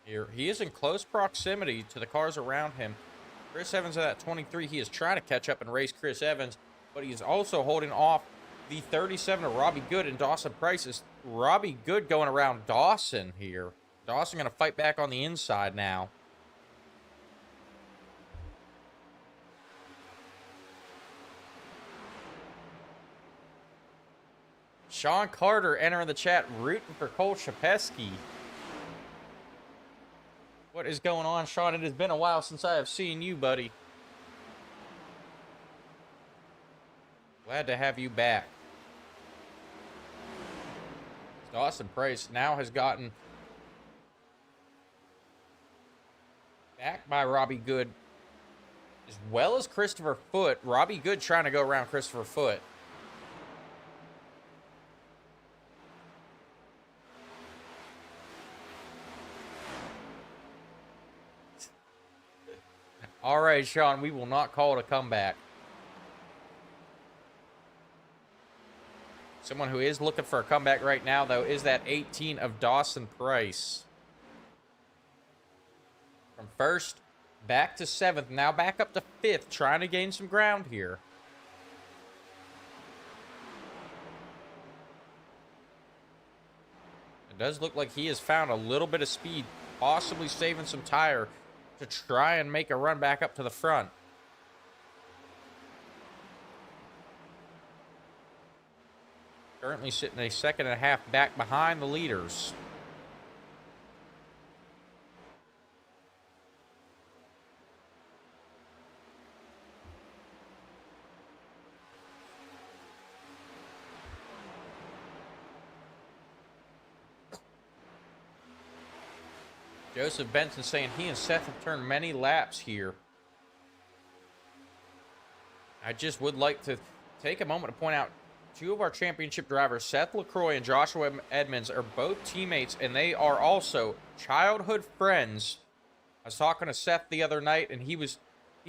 Here, he is in close proximity to the cars around him. Chris Evans at 23. He is trying to catch up and race Chris Evans, but he is also holding off the 37 of Robbie Good and Dawson Price. Is Robbie Good going around Dawson here? Dawson going to fight back on the inside now. Sean Carter entering the chat, rooting for Cole Chapesky. What is going on, Sean? It has been a while since I have seen you, buddy. Glad to have you back. Dawson Price now has gotten back by Robbie Good, as well as Christopher Foote. Robbie Good trying to go around Christopher Foote. All right, Sean, we will not call it a comeback. Someone who is looking for a comeback right now, though, is that 18 of Dawson Price. From first back to 7th, now back up to 5th, trying to gain some ground here. It does look like he has found a little bit of speed, possibly saving some tire to try and make a run back up to the front. Currently sitting a second and a half back behind the leaders. Joseph Benson saying he and Seth have turned many laps here. I just would like to take a moment to point out two of our championship drivers, Seth LaCroix and Joshua Edmonds, are both teammates, and they are also childhood friends. I was talking to Seth the other night, and he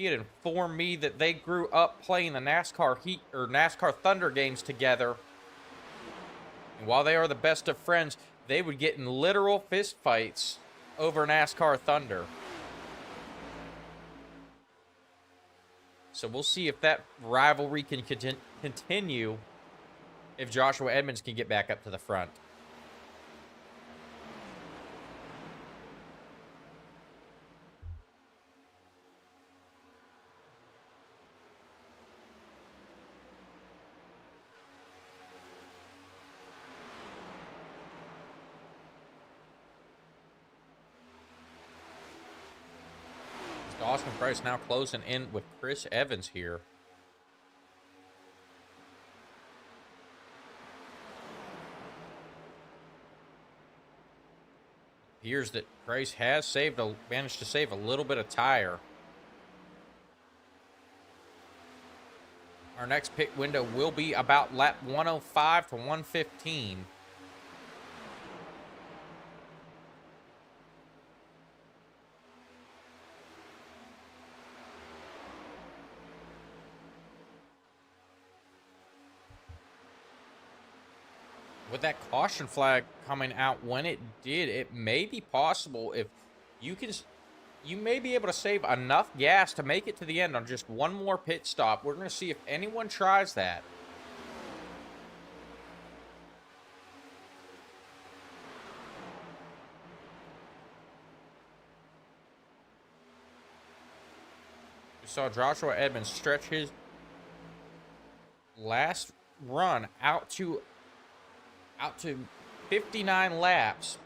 had informed me that they grew up playing the NASCAR Thunder games together. And while they are the best of friends, they would get in literal fist fights over NASCAR Thunder. So we'll see if that rivalry can continue if Joshua Edmonds can get back up to the front. Dawson Price now closing in with Chris Evans here. Appears that Price has managed to save a little bit of tire. Our next pit window will be about lap 105 to 115. With that caution flag coming out when it did, it may be possible if you may be able to save enough gas to make it to the end on just one more pit stop. We're going to see if anyone tries that. We saw Joshua Edmonds stretch his last run out to 59 laps.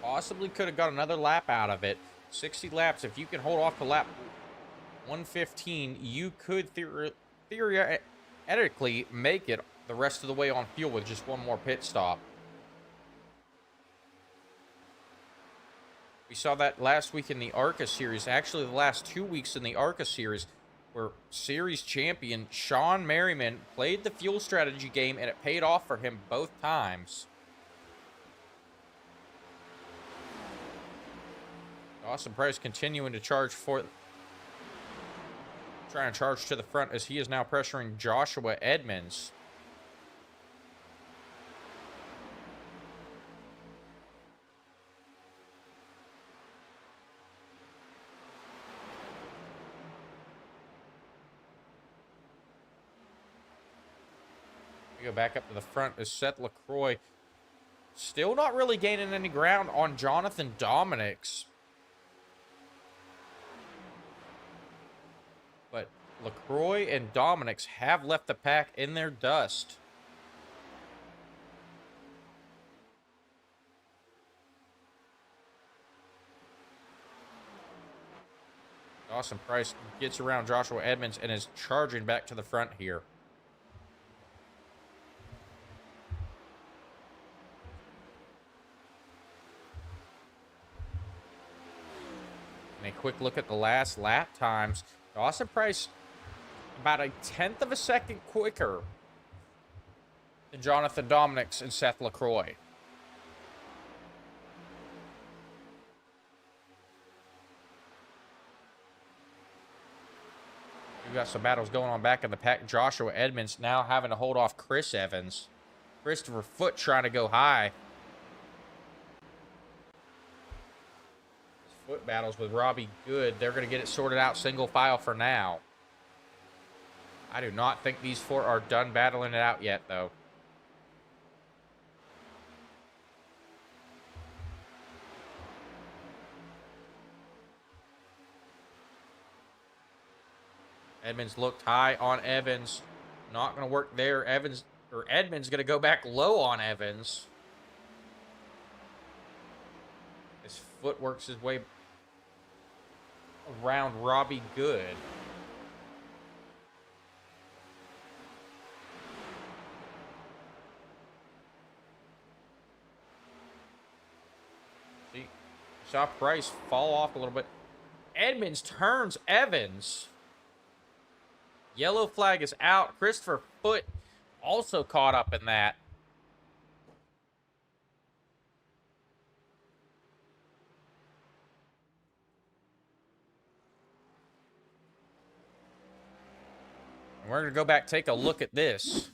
Possibly could have got another lap out of it. 60 laps. If you can hold off to lap 115, you could theoretically make it the rest of the way on fuel with just one more pit stop. We saw that last week in the ARCA series. Actually, the last 2 weeks in the ARCA series, where series champion Sean Merriman played the fuel strategy game, and it paid off for him both times. Dawson Price continuing to trying to charge to the front as he is now pressuring Joshua Edmonds. We go back up to the front as Seth LaCroix still not really gaining any ground on Jonathan Dominics. But LaCroix and Dominics have left the pack in their dust. Dawson Price gets around Joshua Edmonds and is charging back to the front here. And a quick look at the last lap times. Dawson Price about a 1/10 of a second quicker than Jonathan Dominics and Seth LaCroix. We've got some battles going on back in the pack. Joshua Edmonds now having to hold off Chris Evans. Christopher Foote trying to go high. Foot battles with Robbie Good. They're going to get it sorted out single file for now. I do not think these four are done battling it out yet, though. Edmonds looked high on Evans. Not going to work there. Edmonds going to go back low on Evans. His foot works his way around Robbie Good. See, saw Price fall off a little bit. Edmonds turns Evans. Yellow flag is out. Christopher Foote also caught up in that. And we're going to go back, take a look at this.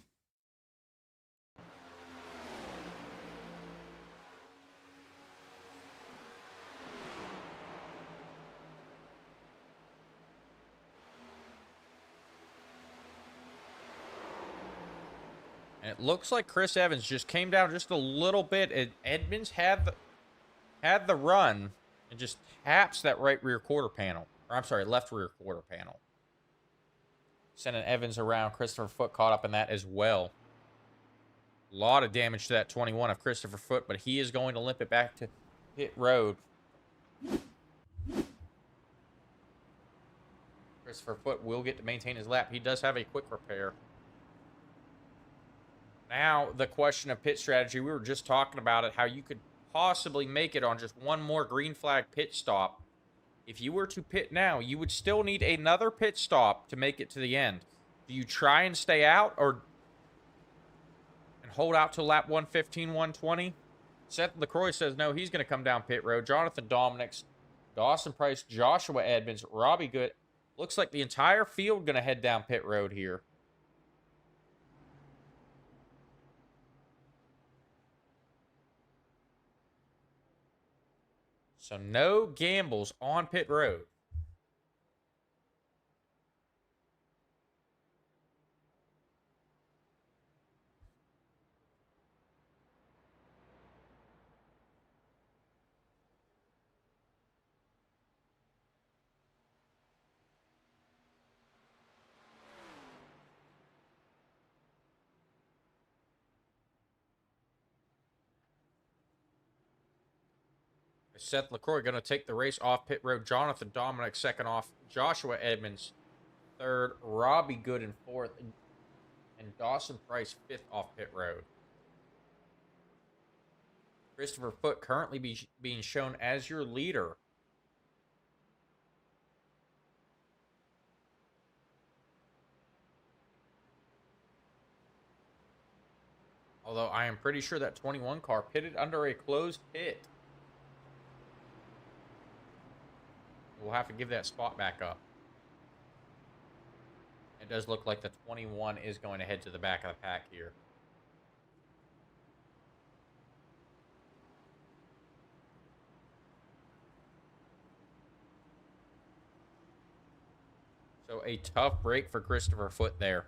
And it looks like Chris Evans just came down just a little bit. And Edmonds had the run and just taps that right rear quarter panel. Or I'm sorry, left rear quarter panel. Sending Evans around. Christopher Foote caught up in that as well. A lot of damage to that 21 of Christopher Foote, but he is going to limp it back to pit road. Christopher Foote will get to maintain his lap. He does have a quick repair. Now, the question of pit strategy. We were just talking about it, how you could possibly make it on just one more green flag pit stop. If you were to pit now, you would still need another pit stop to make it to the end. Do you try and stay out and hold out to lap 115, 120? Seth LaCroix says no, he's going to come down pit road. Jonathan Dominics, Dawson Price, Joshua Edmonds, Robbie Good. Looks like the entire field going to head down pit road here. So no gambles on pit road. Seth LaCroix going to take the race off pit road. Jonathan Dominic second off. Joshua Edmonds third. Robbie Good in fourth. And Dawson Price fifth off pit road. Christopher Foote currently being shown as your leader. Although I am pretty sure that 21 car pitted under a closed pit. We'll have to give that spot back up. It does look like the 21 is going to head to the back of the pack here. So a tough break for Christopher Foote there.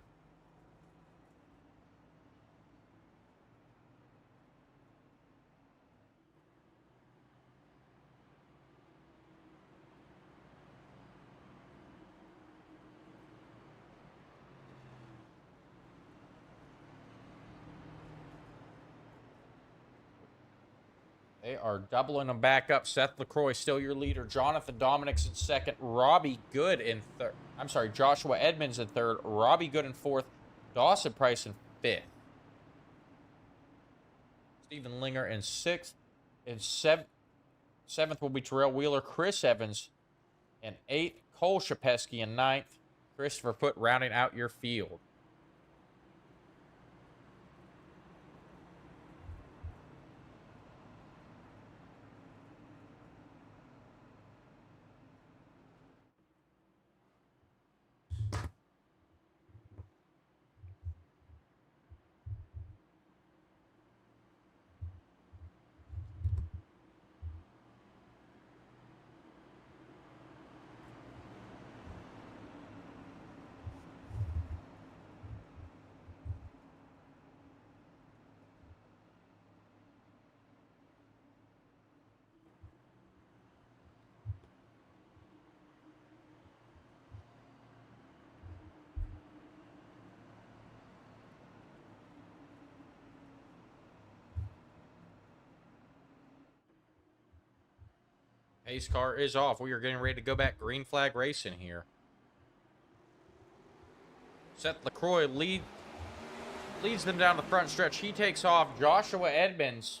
They are doubling them back up. Seth LaCroix still your leader. Jonathan Dominic's in second. Robbie Good in third. I'm sorry, Joshua Edmonds in third. Robbie Good in fourth. Dawson Price in fifth. Stephen Linger in sixth. In seventh will be Terrell Wheeler. Chris Evans in eighth. Cole Shapesky in ninth. Christopher Foote rounding out your field. Pace car is off. We are getting ready to go back green flag racing here. Seth LaCroix leads them down the front stretch. He takes off. Joshua Edmonds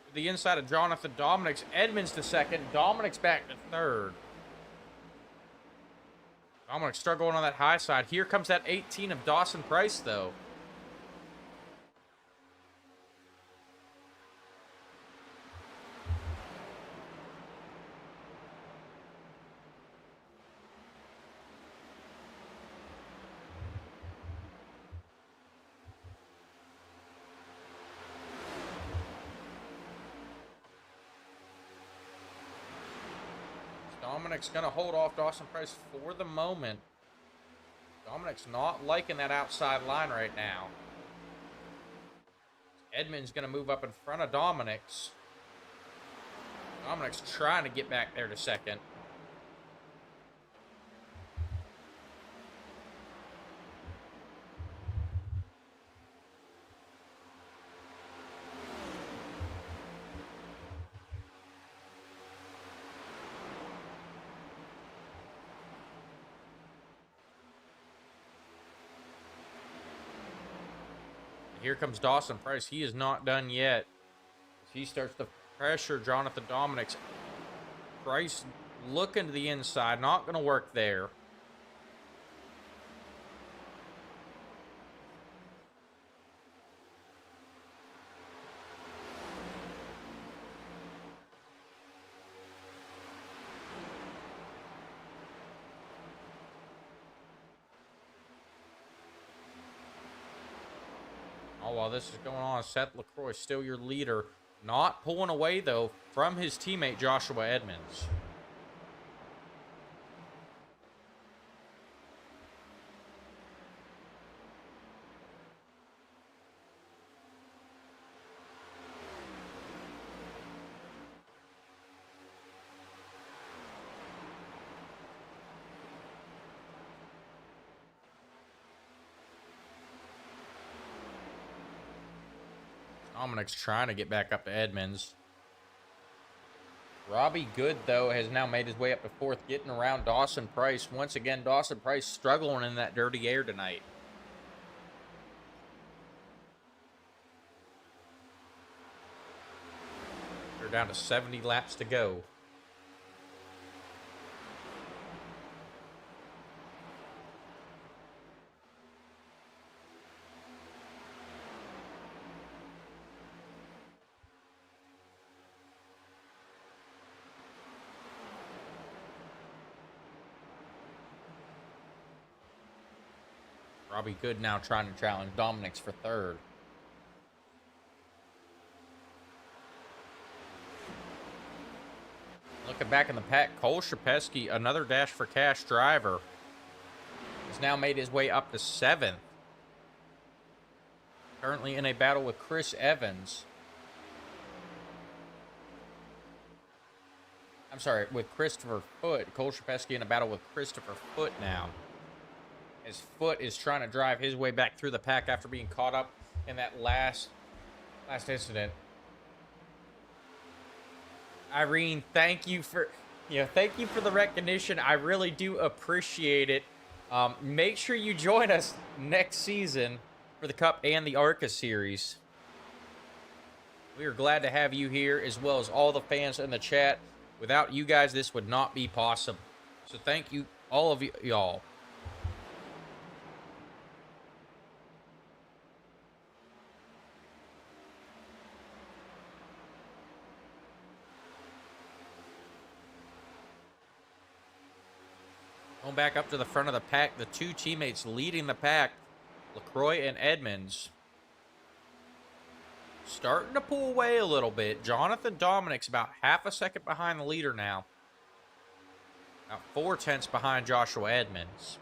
to the inside of Jonathan Dominic's. Edmonds to second. Dominic's back to third. Dominic's struggling on that high side. Here comes that 18 of Dawson Price, though. Dominic's going to hold off Dawson Price for the moment. Dominic's not liking that outside line right now. Edmonds going to move up in front of Dominic's. Dominic's trying to get back there to second. Here comes Dawson Price. He is not done yet. He starts to pressure Jonathan Dominic's. Price looking to the inside. Not going to work there. While this is going on, Seth LaCroix still your leader. Not pulling away, though, from his teammate Joshua Edmonds. Dominic's trying to get back up to Edmonds. Robbie Good, though, has now made his way up to 4th, getting around Dawson Price. Once again, Dawson Price struggling in that dirty air tonight. They're down to 70 laps to go. Robbie Good now trying to challenge Dominic's for 3rd. Looking back in the pack, Cole Shapesky, another Dash for Cash driver, has now made his way up to 7th. Currently in a battle with Chris Evans. I'm sorry, with Christopher Foote. Cole Shapesky in a battle with Christopher Foote now. As Foote is trying to drive his way back through the pack after being caught up in that last incident. Irene, thank you for the recognition. I really do appreciate it. Make sure you join us next season for the Cup and the ARCA series. We are glad to have you here, as well as all the fans in the chat. Without you guys, this would not be possible. So thank you, all of y'all. Going back up to the front of the pack, the 2 teammates leading the pack, LaCroix and Edmonds, starting to pull away a little bit. Jonathan Dominic's about half a second behind the leader now. About 4/10 behind Joshua Edmonds.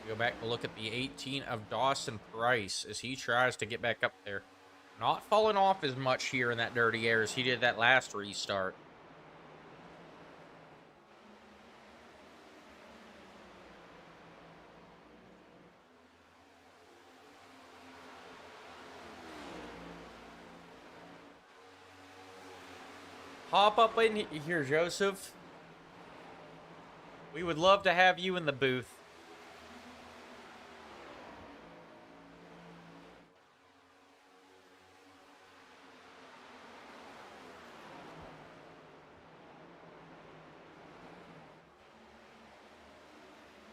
Go back to look at the 18 of Dawson Price as he tries to get back up there. Not falling off as much here in that dirty air as he did that last restart. Hop up in here, Joseph. We would love to have you in the booth.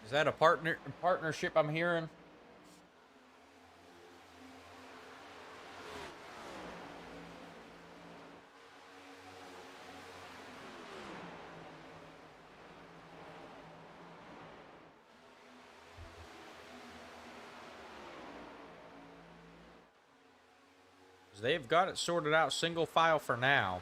Is that a partnership I'm hearing? They've got it sorted out single file for now.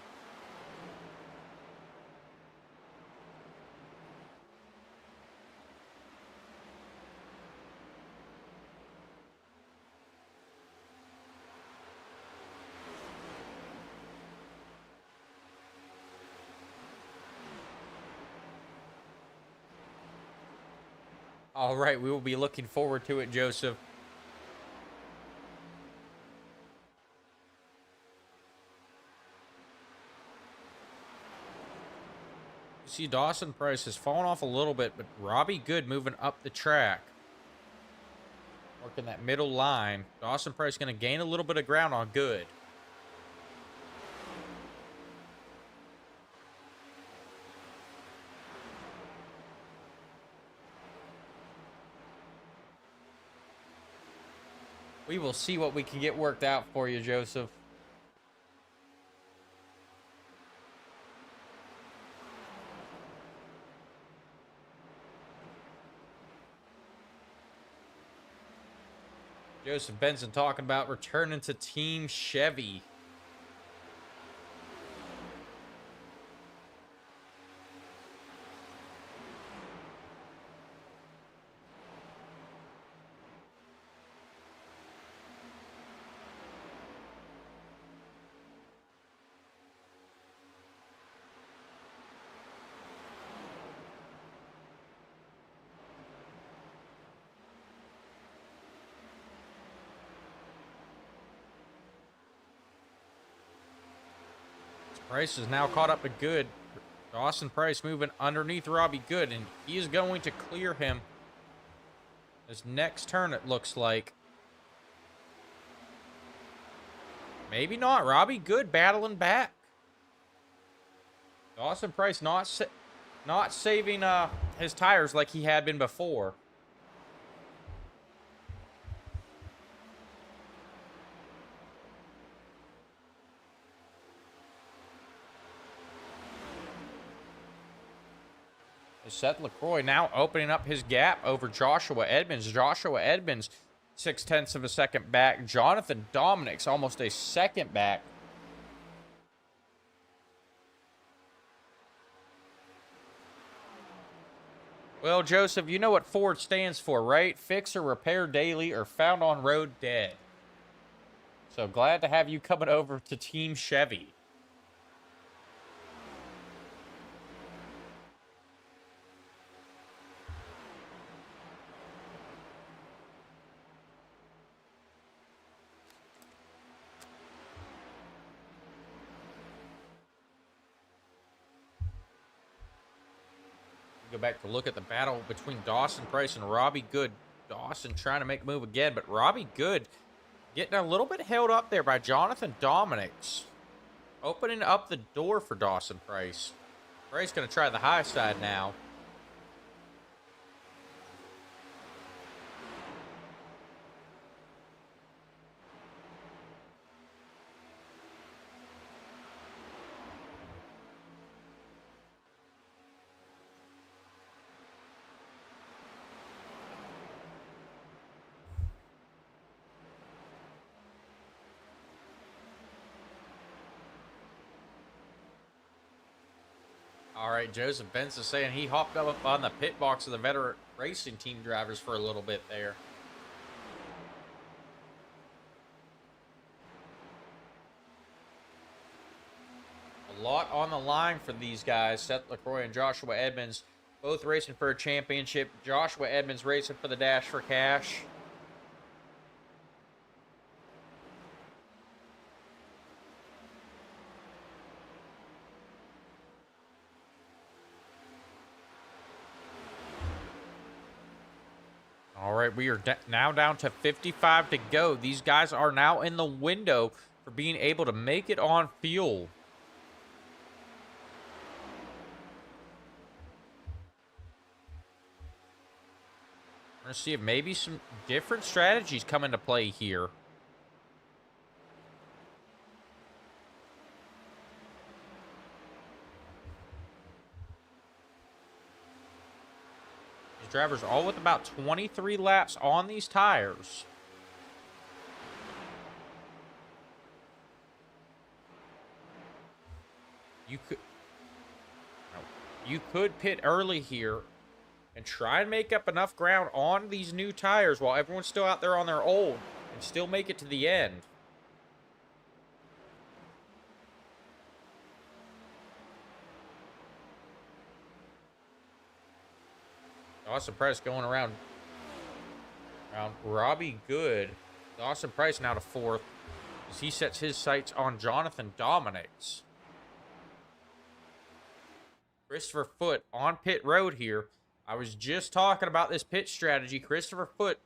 All right, we will be looking forward to it, Joseph. You see Dawson Price has fallen off a little bit, but Robbie Good moving up the track. Working that middle line. Dawson Price going to gain a little bit of ground on Good. We will see what we can get worked out for you, Joseph. Joseph Benson talking about returning to Team Chevy. Price is now caught up to Good. Dawson Price moving underneath Robbie Good, and he is going to clear him this next turn, it looks like. Maybe not. Robbie Good battling back. Dawson Price not saving his tires like he had been before. Seth LaCroix now opening up his gap over Joshua Edmonds. Joshua Edmonds, 0.6 of a second back. Jonathan Dominic's almost a second back. Well, Joseph, you know what Ford stands for, right? Fix or repair daily or found on road dead. So glad to have you coming over to Team Chevy. Go back to look at the battle between Dawson Price and Robbie Good. Dawson trying to make a move again, but Robbie Good getting a little bit held up there by Jonathan Dominics. Opening up the door for Dawson Price. Price going to try the high side now. All right, Joseph Benson saying he hopped up on the pit box of the veteran racing team drivers for a little bit there. A lot on the line for these guys, Seth LaCroix and Joshua Edmonds, both racing for a championship. Joshua Edmonds racing for the Dash for Cash. All right, we are now down to 55 to go. These guys are now in the window for being able to make it on fuel. We're going to see if maybe some different strategies come into play here. Drivers all with about 23 laps on these tires. You could pit early here and try and make up enough ground on these new tires while everyone's still out there on their old and still make it to the end. Dawson Price going around Robbie Good. Dawson Price now to fourth as he sets his sights on Jonathan Dominics. Christopher Foote on pit road here. I was just talking about this pit strategy. Christopher Foote,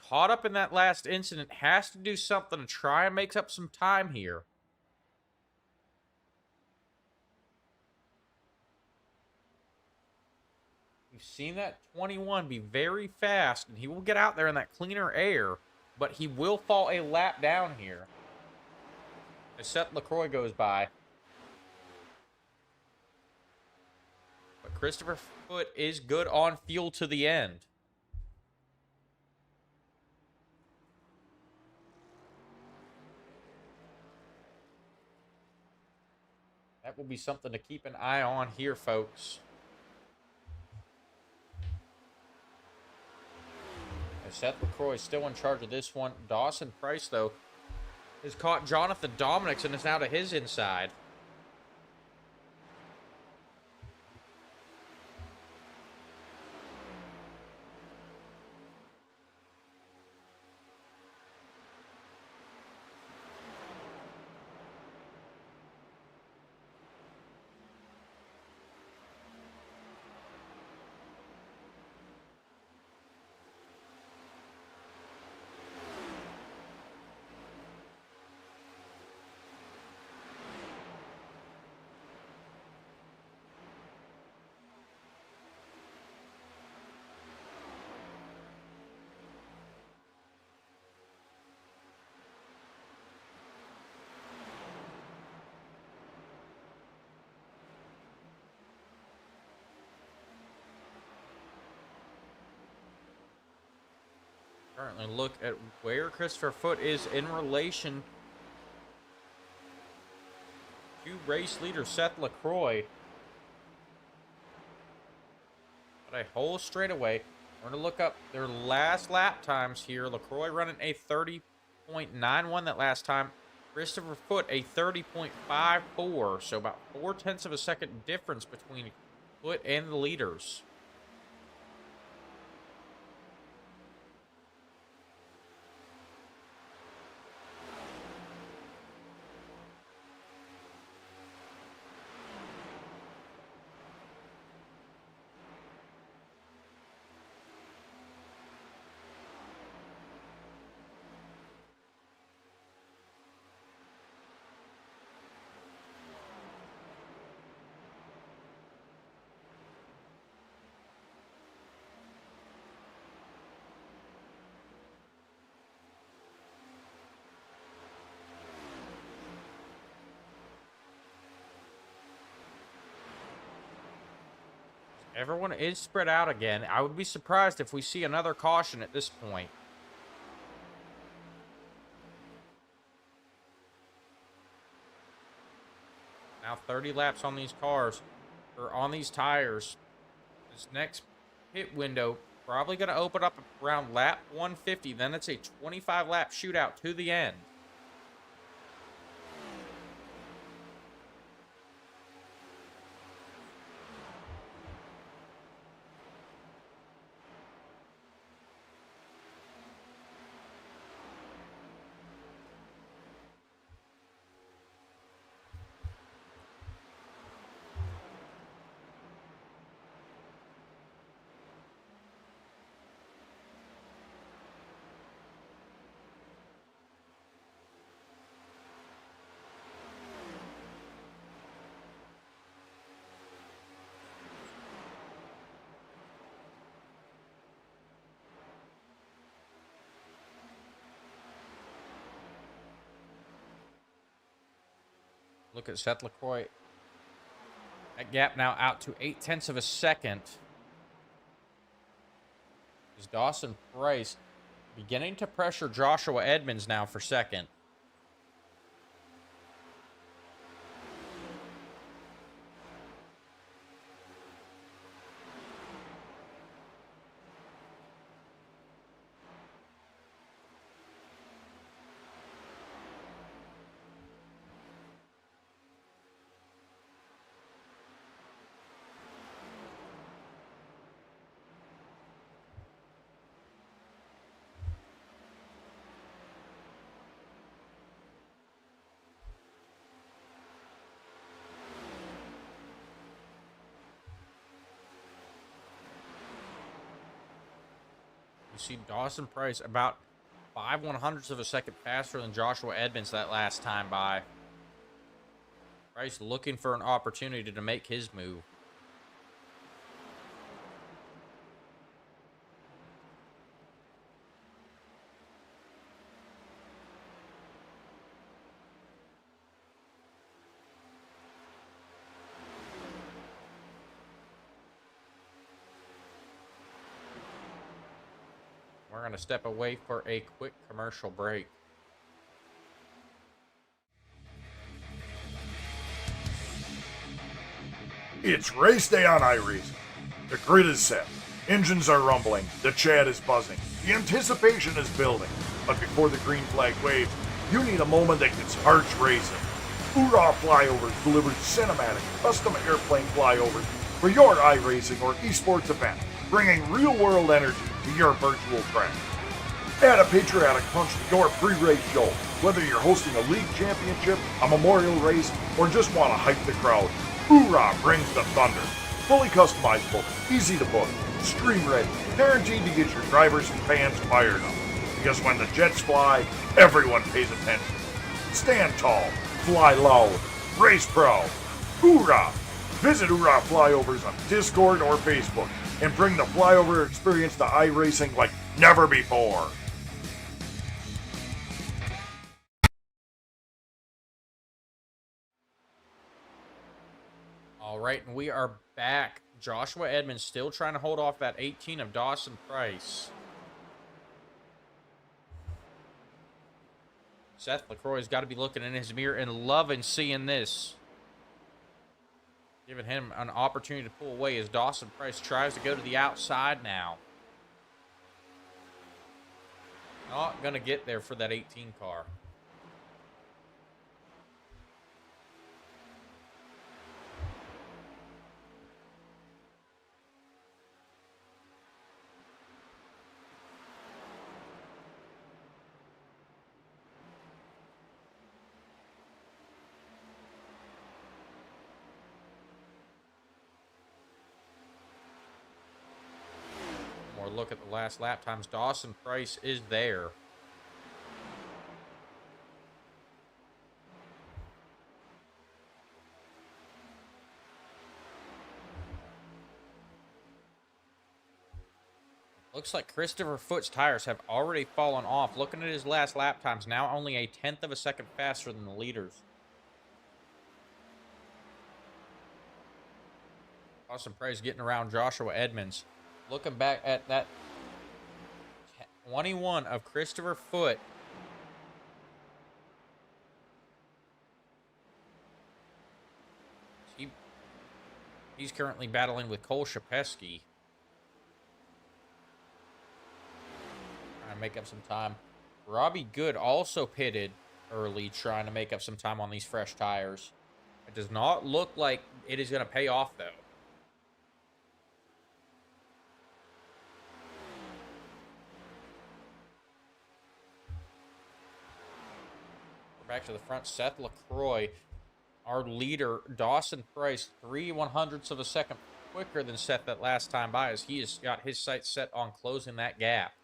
caught up in that last incident, has to do something to try and make up some time here. We've seen that 21 be very fast, and he will get out there in that cleaner air, but he will fall a lap down here as Seth LaCroix goes by. But Christopher Foote is good on fuel to the end. That will be something to keep an eye on here, folks. Seth LaCroix is still in charge of this one. Dawson Price, though, has caught Jonathan Dominics and is now to his inside. Currently look at where Christopher Foote is in relation to race leader Seth LaCroix. But a whole straightaway. We're going to look up their last lap times here. LaCroix running a 30.91 that last time. Christopher Foote a 30.54. So about 0.4 of a second difference between Foote and the leaders. Everyone is spread out again. I would be surprised if we see another caution at this point. Now 30 laps on these cars, or on these tires. This next pit window probably going to open up around lap 150. Then it's a 25 lap shootout to the end. Look at Seth LaCroix. That gap now out to 0.8 of a second. Is Dawson Price beginning to pressure Joshua Edmonds now for second. You see Dawson Price about 5/100ths of a second faster than Joshua Edmonds that last time by. Price looking for an opportunity to make his move. We're going to step away for a quick commercial break. It's race day on iRacing. The grid is set. Engines are rumbling. The chat is buzzing. The anticipation is building. But before the green flag waves, you need a moment that gets hearts racing. Hoorah Flyovers delivers cinematic, custom airplane flyovers for your iRacing or esports event, bringing real-world energy to your virtual track. Add a patriotic punch to your pre-race show. Whether you're hosting a league championship, a memorial race, or just want to hype the crowd, Hoorah brings the thunder. Fully customizable, easy to book, stream ready, guaranteed to get your drivers and fans fired up. Because when the jets fly, everyone pays attention. Stand tall, fly loud, race proud. Hoorah! Visit Hoorah Flyovers on Discord or Facebook and bring the flyover experience to iRacing like never before. All right, and we are back. Joshua Edmonds still trying to hold off that 18 of Dawson Price. Seth LaCroix's got to be looking in his mirror and loving seeing this. Giving him an opportunity to pull away as Dawson Price tries to go to the outside now. Not going to get there for that 18 car. More look at the last lap times. Dawson Price is there. Looks like Christopher Foot's tires have already fallen off. Looking at his last lap times, now only a 1/10 of a second faster than the leaders. Dawson Price getting around Joshua Edmonds. Looking back at that 21 of Christopher Foot. He's currently battling with Cole Shapesky. Trying to make up some time. Robbie Good also pitted early, trying to make up some time on these fresh tires. It does not look like it is going to pay off, though. We're back to the front. Seth LaCroix, our leader, Dawson Price, 3/100ths of a second quicker than Seth that last time by, as he has got his sights set on closing that gap.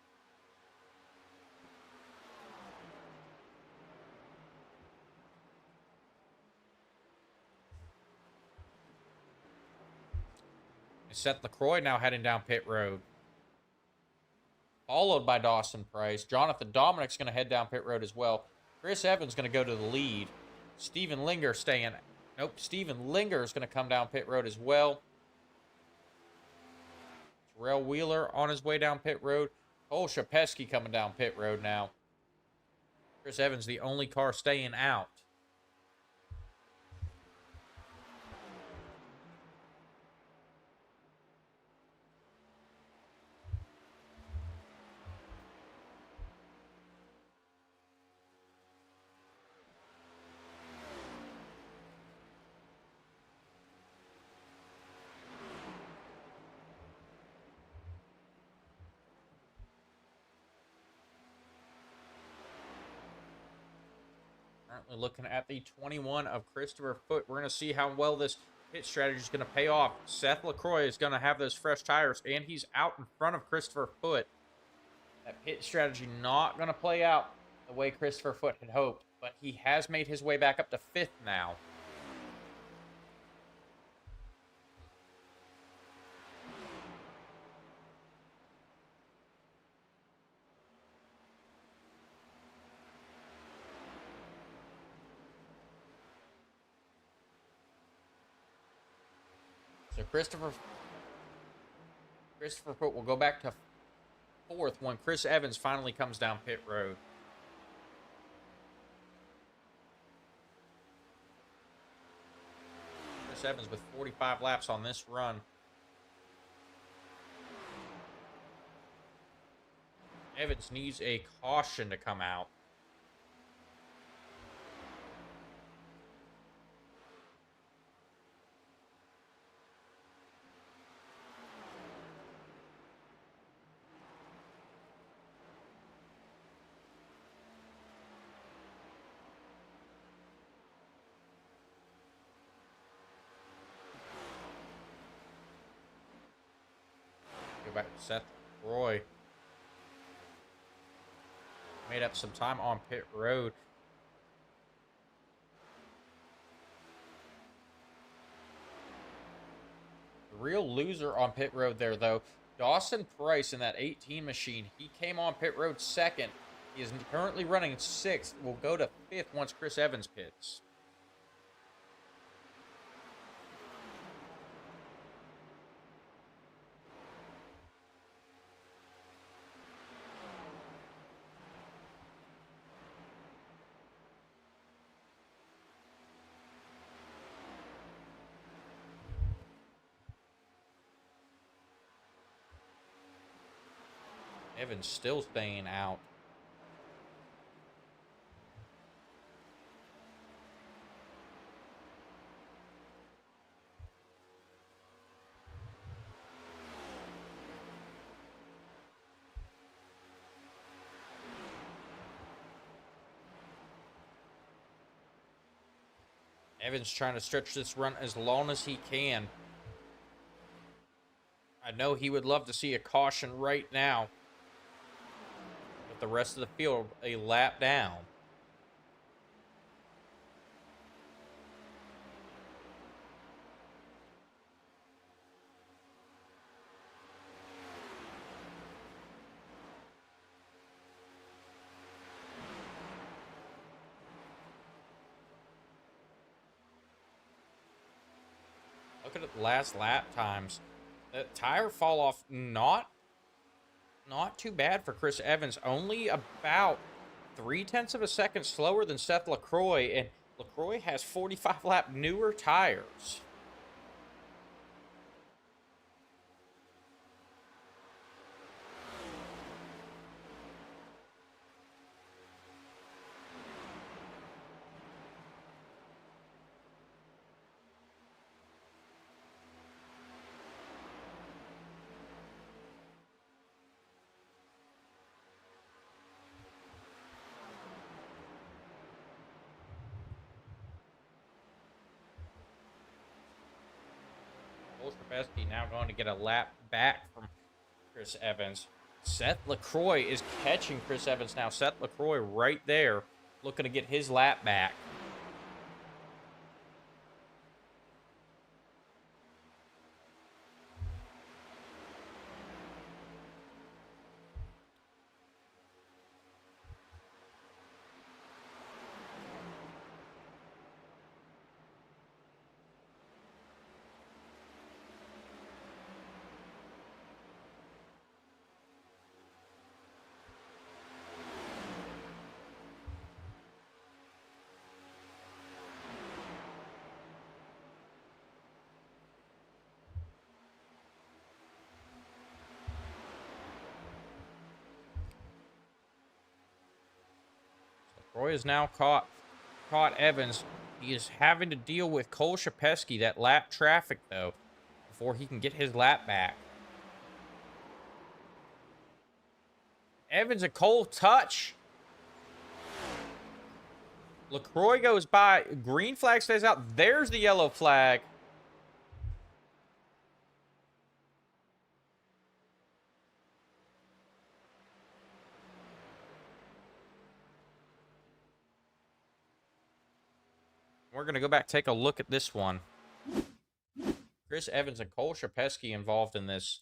Seth LaCroix now heading down pit road. Followed by Dawson Price. Jonathan Dominic's going to head down pit road as well. Chris Evans going to go to the lead. Steven Linger staying. Nope, Steven Linger is going to come down pit road as well. Terrell Wheeler on his way down pit road. Cole Shapesky coming down pit road now. Chris Evans, the only car staying out. Currently looking at the 21 of Christopher Foot. We're going to see how well this pit strategy is going to pay off. Seth LaCroix is going to have those fresh tires, and he's out in front of Christopher Foot. That pit strategy not going to play out the way Christopher Foot had hoped, but he has made his way back up to 5th now. So Christopher Foot will go back to 4th when Chris Evans finally comes down pit road. Chris Evans with 45 laps on this run. Evans needs a caution to come out. Go back to Seth Roy. Made up some time on pit road. The real loser on pit road there, though, Dawson Price in that 18 machine. He came on pit road 2nd. He is currently running 6th. Will go to 5th once Chris Evans pits. Evans still staying out. Evans trying to stretch this run as long as he can. I know he would love to see a caution right now. With the rest of the field a lap down. Look at the last lap times. The tire fall off not too bad for Chris Evans. Only about 0.3 of a second slower than Seth LaCroix, and LaCroix has 45 lap newer tires. Trubisky now going to get a lap back from Chris Evans. Seth LaCroix is catching Chris Evans now. Seth LaCroix right there looking to get his lap back. Roy is now caught Evans. He is having to deal with Cole Shapesky, that lap traffic, though, before he can get his lap back. Evans and Cole touch. LaCroix goes by. Green flag stays out. There's the yellow flag. We're going to go back, take a look at this one. Chris Evans and Cole Shapesky involved in this.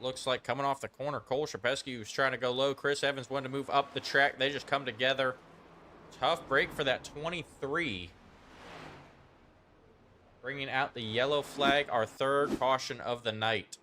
Looks like coming off the corner, Cole Shapesky was trying to go low. Chris Evans wanted to move up the track. They just come together. Tough break for that 23. Bringing out the yellow flag, our third caution of the night.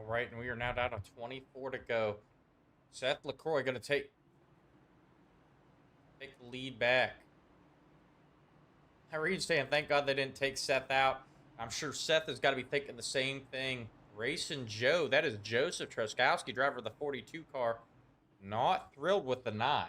All right, and we are now down to 24 to go. Seth LaCroix going to take the lead back. Reed's saying, thank God they didn't take Seth out. I'm sure Seth has got to be thinking the same thing. Racing Joe, that is Joseph Truskowski, driver of the 42 car. Not thrilled with the 9.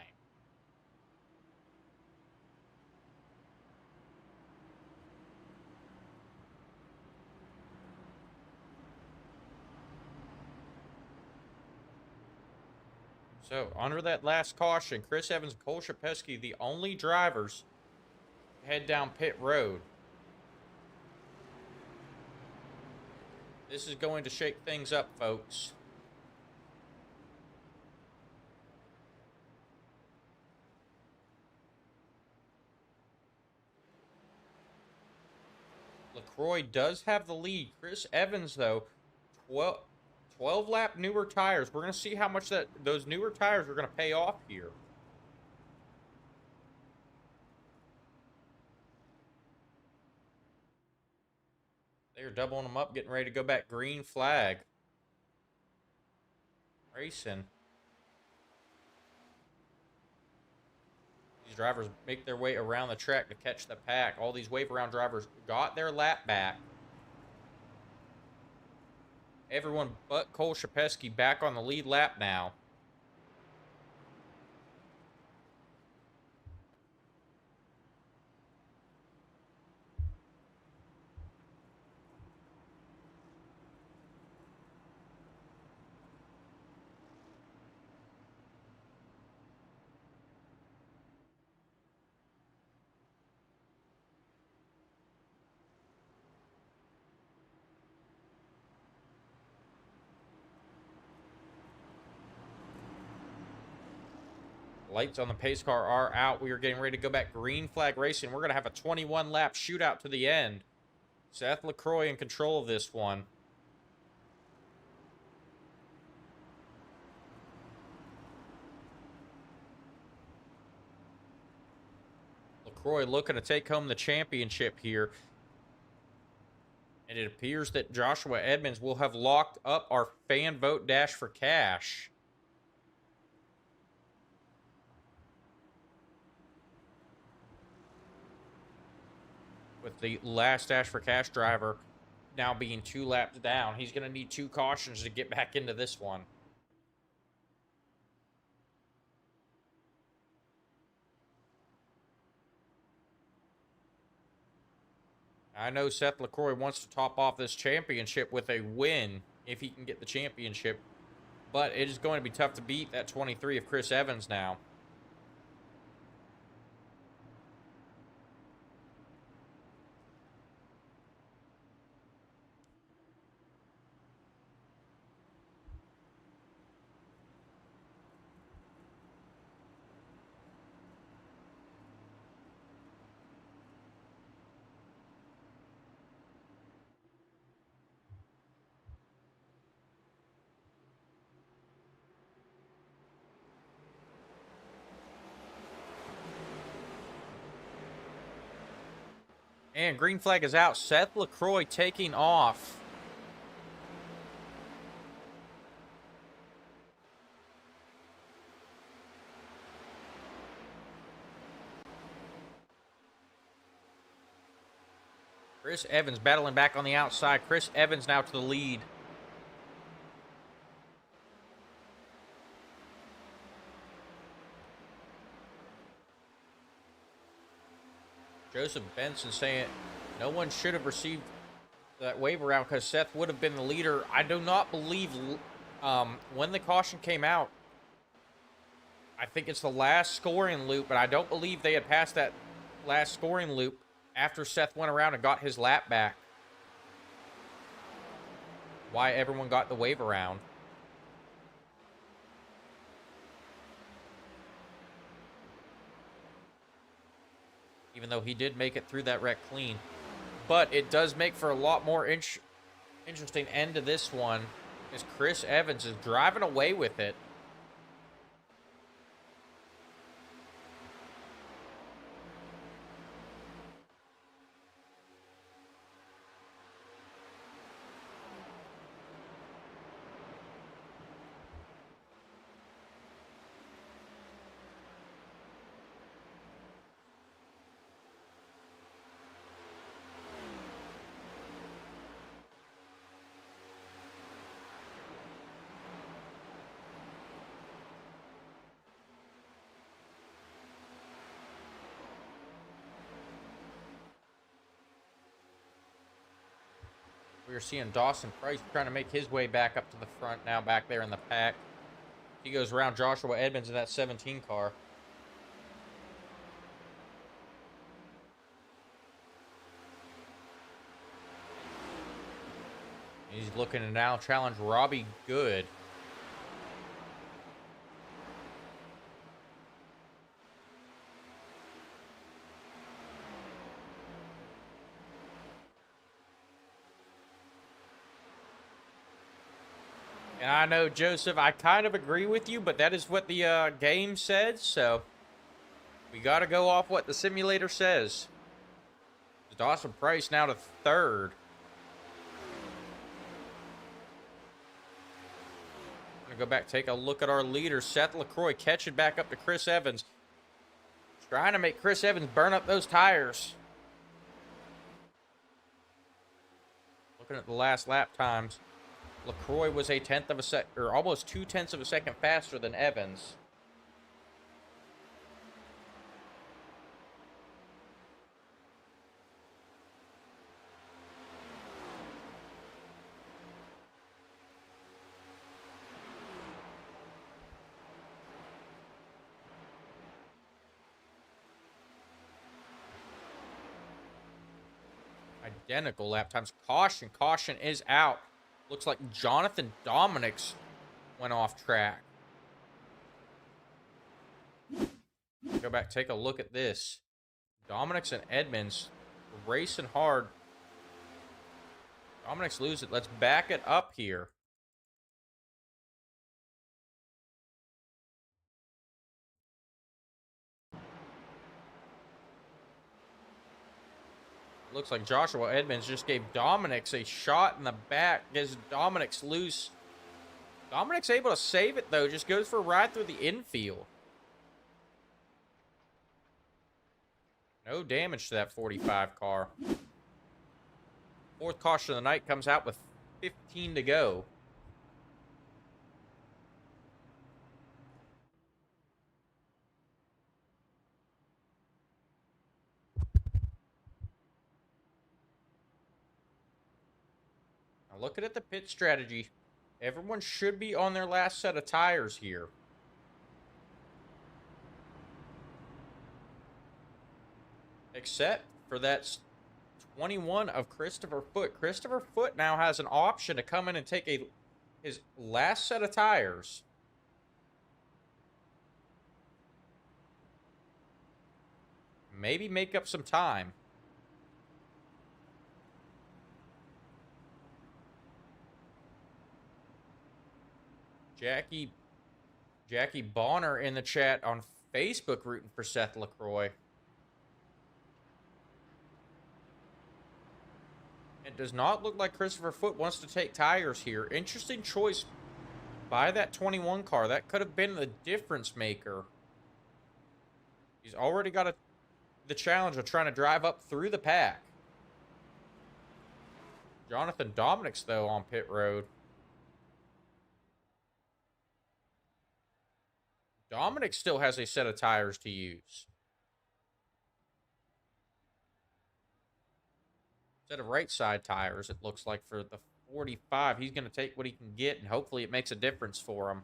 So, under that last caution, Chris Evans and Cole Shapesky, the only drivers to head down pit road. This is going to shake things up, folks. LaCroix does have the lead. Chris Evans, though, 12 lap newer tires. We're going to see how much those newer tires are going to pay off here. They're doubling them up, getting ready to go back. Green flag. Racing. These drivers make their way around the track to catch the pack. All these wave around drivers got their lap back. Everyone but Cole Shapesky back on the lead lap now. Lights on the pace car are out. We are getting ready to go back green flag racing. We're going to have a 21 lap shootout to the end. Seth LaCroix in control of this one. LaCroix looking to take home the championship here. And it appears that Joshua Edmonds will have locked up our fan vote dash for cash. With the last dash for cash driver now being 2 laps down. He's going to need 2 cautions to get back into this one. I know Seth LaCroix wants to top off this championship with a win if he can get the championship. But it is going to be tough to beat that 23 of Chris Evans now. And green flag is out. Seth LaCroix taking off. Chris Evans battling back on the outside. Chris Evans now to the lead. Joseph Benson saying no one should have received that waiver out because Seth would have been the leader. I do not believe when the caution came out, I think it's the last scoring loop, but I don't believe they had passed that last scoring loop after Seth went around and got his lap back. Why everyone got the wave around. Even though he did make it through that wreck clean. But it does make for a lot more interesting end to this one, as Chris Evans is driving away with it. We're seeing Dawson Price trying to make his way back up to the front now, back there in the pack. He goes around Joshua Edmonds in that 17 car. He's looking to now challenge Robbie Good. And I know, Joseph, I kind of agree with you, but that is what the game said, so we got to go off what the simulator says. Dawson Price now to third. Gonna go back, take a look at our leader, Seth LaCroix, catching back up to Chris Evans. Trying to make Chris Evans burn up those tires. Looking at the last lap times, LaCroix was a tenth of a sec, or almost 2/10 of a second faster than Evans. Identical lap times. Caution is out. Looks like Jonathan Dominics went off track. Go back, take a look at this. Dominics and Edmonds racing hard. Dominics lose it. Let's back it up here. Looks like Joshua Edmonds just gave Dominics a shot in the back. Gets Dominics loose. Dominics able to save it, though. Just goes for a ride through the infield. No damage to that 45 car. Fourth caution of the night comes out with 15 to go. Looking at the pit strategy, everyone should be on their last set of tires here. Except for that 21 of Christopher Foote. Christopher Foote now has an option to come in and take his last set of tires. Maybe make up some time. Jackie Bonner in the chat on Facebook rooting for Seth LaCroix. It does not look like Christopher Foote wants to take tires here. Interesting choice by that 21 car. That could have been the difference maker. He's already got the challenge of trying to drive up through the pack. Jonathan Dominics, though, on pit road. Dominic still has a set of tires to use. Set of right side tires, it looks like, for the 45. He's going to take what he can get, and hopefully it makes a difference for him.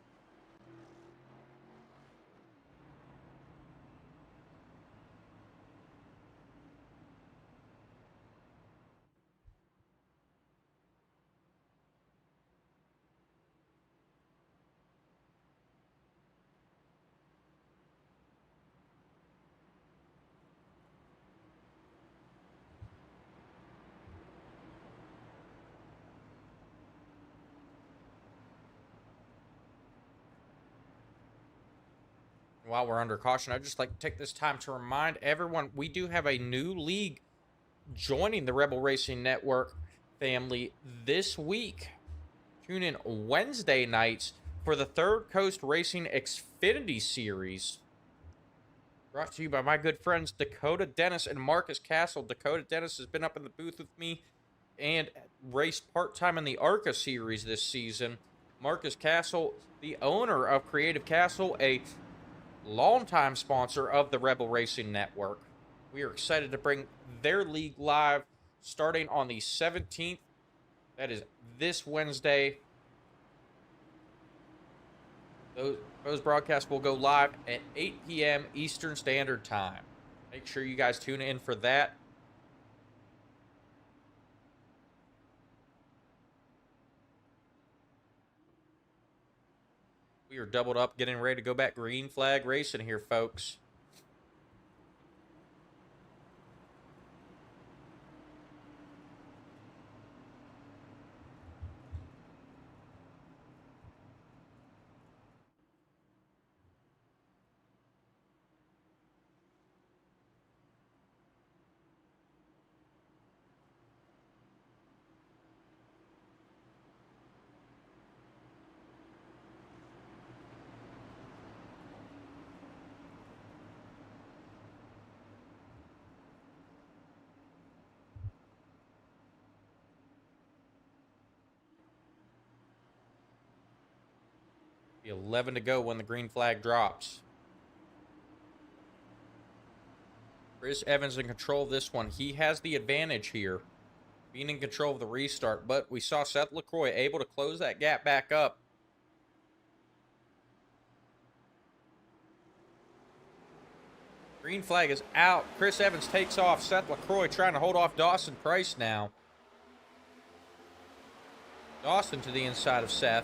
While we're under caution, I'd just like to take this time to remind everyone we do have a new league joining the Rebel Racing Network family this week. Tune in Wednesday nights for the Third Coast Racing Xfinity Series. Brought to you by my good friends Dakota Dennis and Marcus Castle. Dakota Dennis has been up in the booth with me and raced part-time in the ARCA Series this season. Marcus Castle, the owner of Creative Castle, a longtime sponsor of the Rebel Racing Network. We are excited to bring their league live starting on the 17th That is this Wednesday. Those broadcasts will go live at 8 p.m. Eastern Standard Time. Make sure you guys tune in for that. We are doubled up, getting ready to go back green flag racing here, folks. Be 11 to go when the green flag drops. Chris Evans in control of this one. He has the advantage here, being in control of the restart. But we saw Seth LaCroix able to close that gap back up. Green flag is out. Chris Evans takes off. Seth LaCroix trying to hold off Dawson Price now. Dawson to the inside of Seth.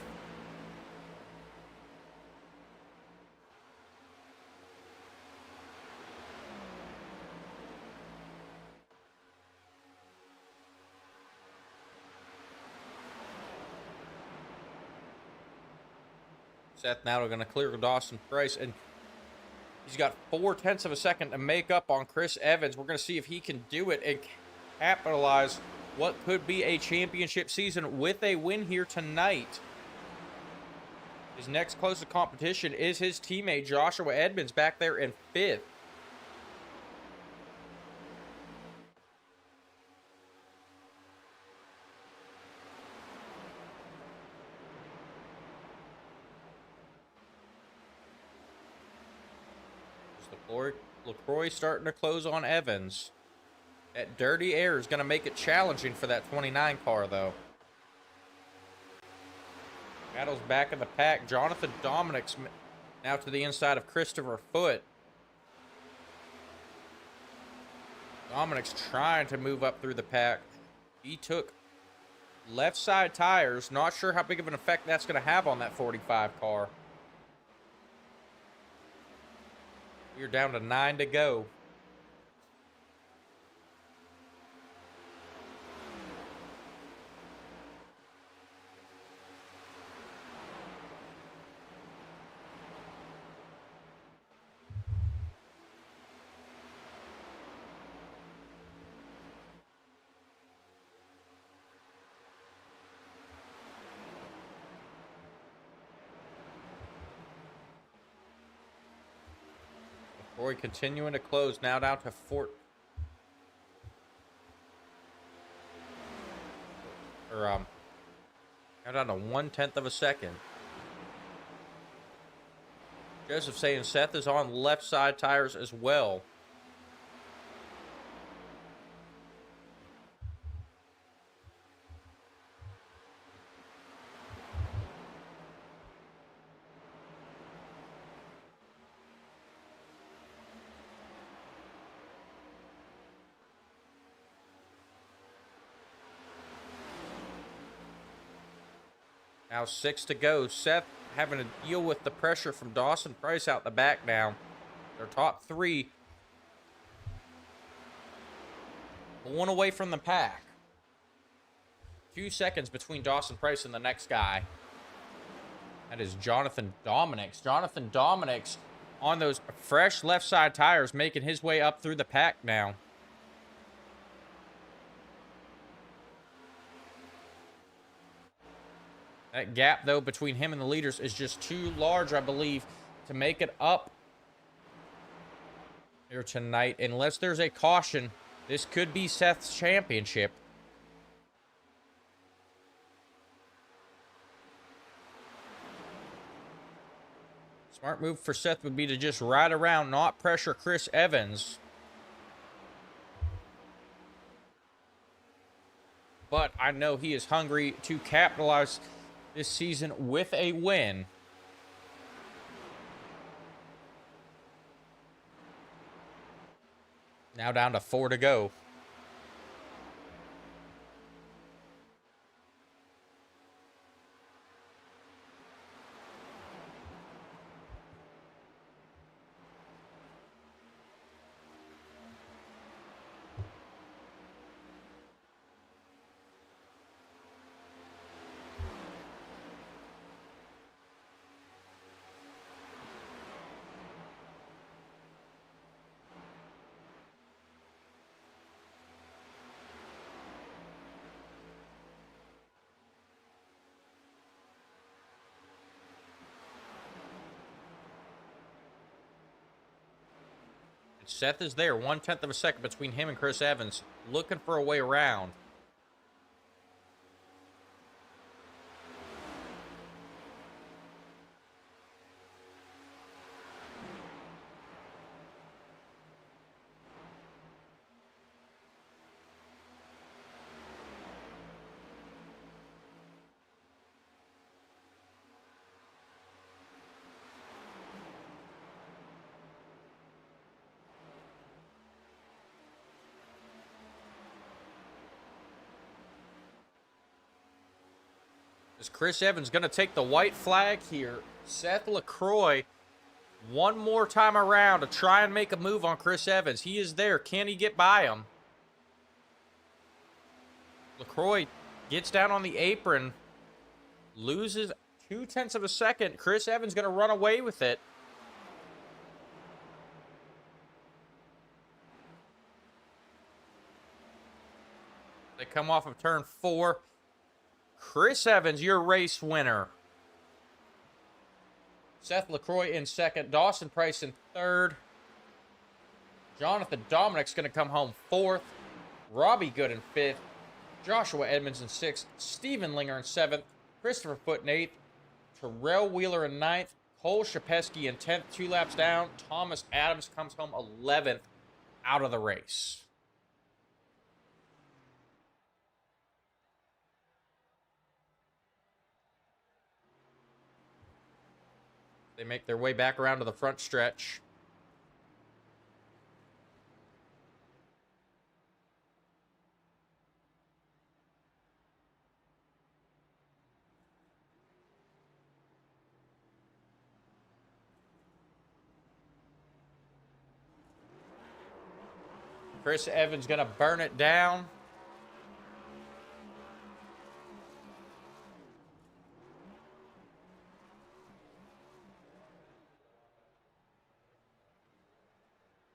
Seth now going to clear Dawson Price, and he's got 0.4 of a second to make up on Chris Evans. We're going to see if he can do it and capitalize what could be a championship season with a win here tonight. His next closest competition is his teammate Joshua Edmonds back there in 5th. LaCroix starting to close on Evans. That dirty air is going to make it challenging for that 29 car, though. Battles back in the pack. Jonathan Dominic's now to the inside of Christopher Foote. Dominic's trying to move up through the pack. He took left side tires. Not sure how big of an effect that's going to have on that 45 car. We're down to 9 to go. Roy continuing to close, now down to now down to 1/10 of a second. Joseph saying Seth is on left side tires as well. Now 6 to go. Seth having to deal with the pressure from Dawson Price out the back now. Their top 3 pulling away from the pack. Few seconds between Dawson Price and the next guy. That is Jonathan Dominic's. Jonathan Dominic's on those fresh left side tires, making his way up through the pack now. That gap, though, between him and the leaders is just too large, I believe, to make it up here tonight. Unless there's a caution, this could be Seth's championship. Smart move for Seth would be to just ride around, not pressure Chris Evans. but I know he is hungry to capitalize this season with a win. Now down to 4 to go. Seth is there, 1/10 of a second between him and Chris Evans, looking for a way around. Is Chris Evans going to take the white flag here? Seth LaCroix, one more time around to try and make a move on Chris Evans. He is there. Can he get by him? LaCroix gets down on the apron, loses 0.2 of a second. Chris Evans going to run away with it. They come off of turn 4. Chris Evans, your race winner. Seth LaCroix in second. Dawson Price in third. Jonathan Dominic's going to come home 4th. Robbie Good in 5th. Joshua Edmonds in 6th. Steven Linger in 7th. Christopher Foote in 8th. Terrell Wheeler in 9th. Cole Shapesky in 10th. 2 laps down. Thomas Adams comes home 11th out of the race. They make their way back around to the front stretch. Chris Evans going to burn it down.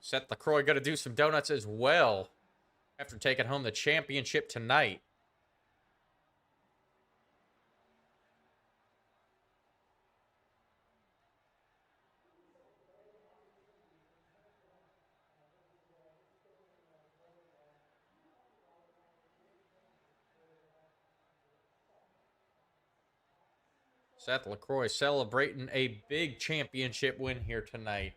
Seth LaCroix going to do some donuts as well after taking home the championship tonight. Seth LaCroix celebrating a big championship win here tonight.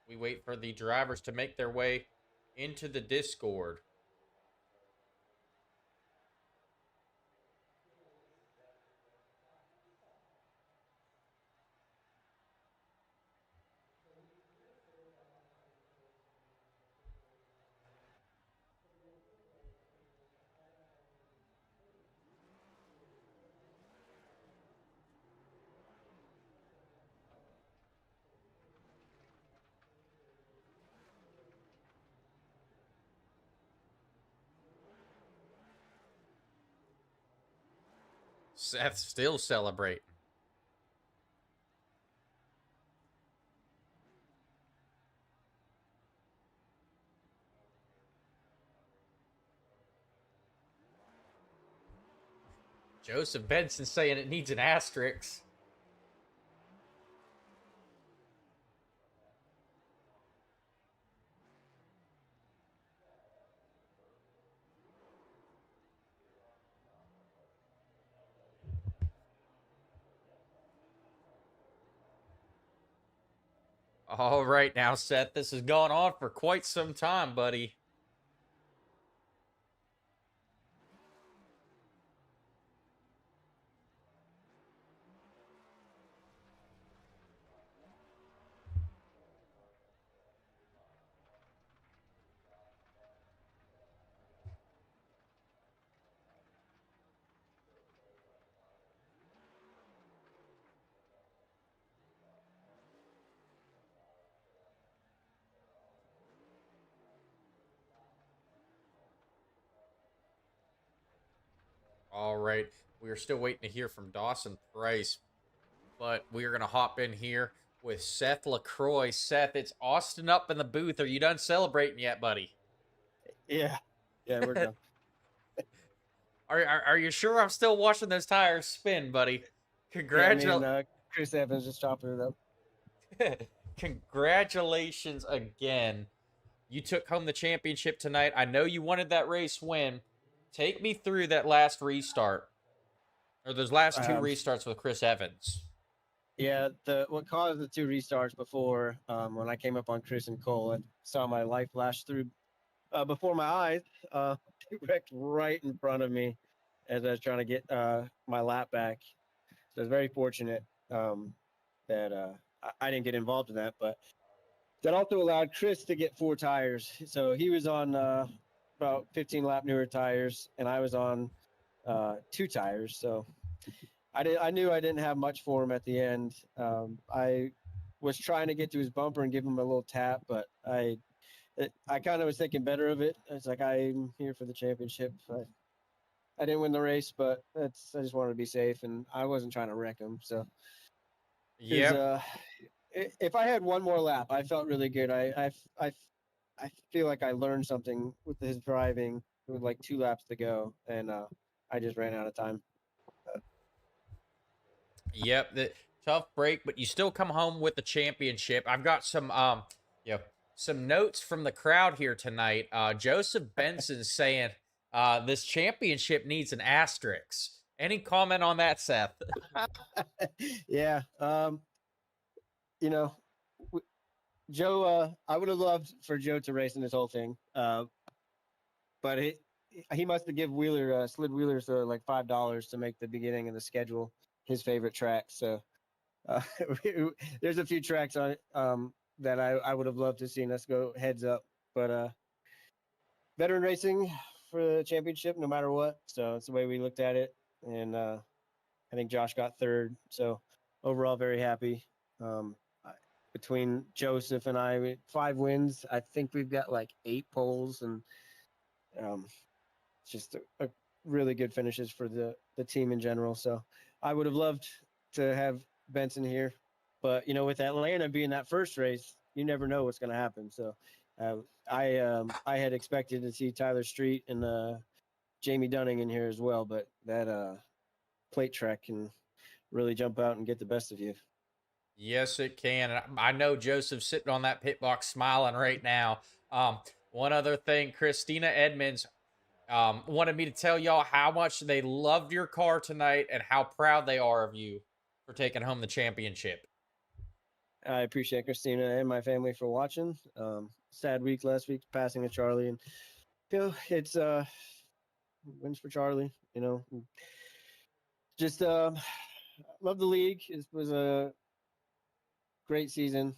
We wait for the drivers to make their way into the Discord. Seth's still celebrating. Joseph Benson saying it needs an asterisk. All right now, Seth. This has gone on for quite some time, buddy. All right. We are still waiting to hear from Dawson Price, but we are going to hop in here with Seth LaCroix. Seth, it's Austin up in the booth. Are you done celebrating yet, buddy? Yeah, we're done. Are you sure I'm still watching those tires spin, buddy? Yeah, me and Chris Evans just chopping it up. Congratulations again. You took home the championship tonight. I know you wanted that race win. Take me through that last restart, or those last two restarts with Chris Evans. Yeah, what caused the two restarts before, when I came up on Chris and Cole, I saw my life flash through before my eyes. It wrecked right in front of me as I was trying to get my lap back. So I was very fortunate that I didn't get involved in that, but that also allowed Chris to get 4 tires. So he was on about 15 lap newer tires, and I was on 2 tires. So I knew I didn't have much for him at the end. I was trying to get to his bumper and give him a little tap, but I kind of was thinking better of it. It's like, I'm here for the championship. I didn't win the race, but I just wanted to be safe, and I wasn't trying to wreck him. So Yeah. if I had one more lap, I felt really good. I feel like I learned something with his driving with like 2 laps to go, and I just ran out of time. Yep, the tough break, but you still come home with the championship. I've got some notes from the crowd here tonight. Joseph Benson saying this championship needs an asterisk. Any comment on that, Seth? Yeah, Joe. I would have loved for Joe to race in this whole thing, but he must have given Wheeler Slid Wheeler like $5 to make the beginning of the schedule his favorite track. So there's a few tracks on it that I would have loved to seen us go heads up, but veteran racing for the championship no matter what. So it's the way we looked at it, and I think Josh got 3rd. So overall, very happy. Between Joseph and I, 5 wins. I think we've got like 8 poles, and it's just a really good finishes for the team in general. So I would have loved to have Benson here, but with Atlanta being that first race, you never know what's going to happen. So I had expected to see Tyler Street and Jamie Dunning in here as well, but that plate track can really jump out and get the best of you. Yes, it can. And I know Joseph's sitting on that pit box smiling right now. One other thing, Christina Edmonds wanted me to tell y'all how much they loved your car tonight and how proud they are of you for taking home the championship. I appreciate Christina and my family for watching. Sad week last week, passing of Charlie, and it's wins for Charlie. Just love the league. It was a great season.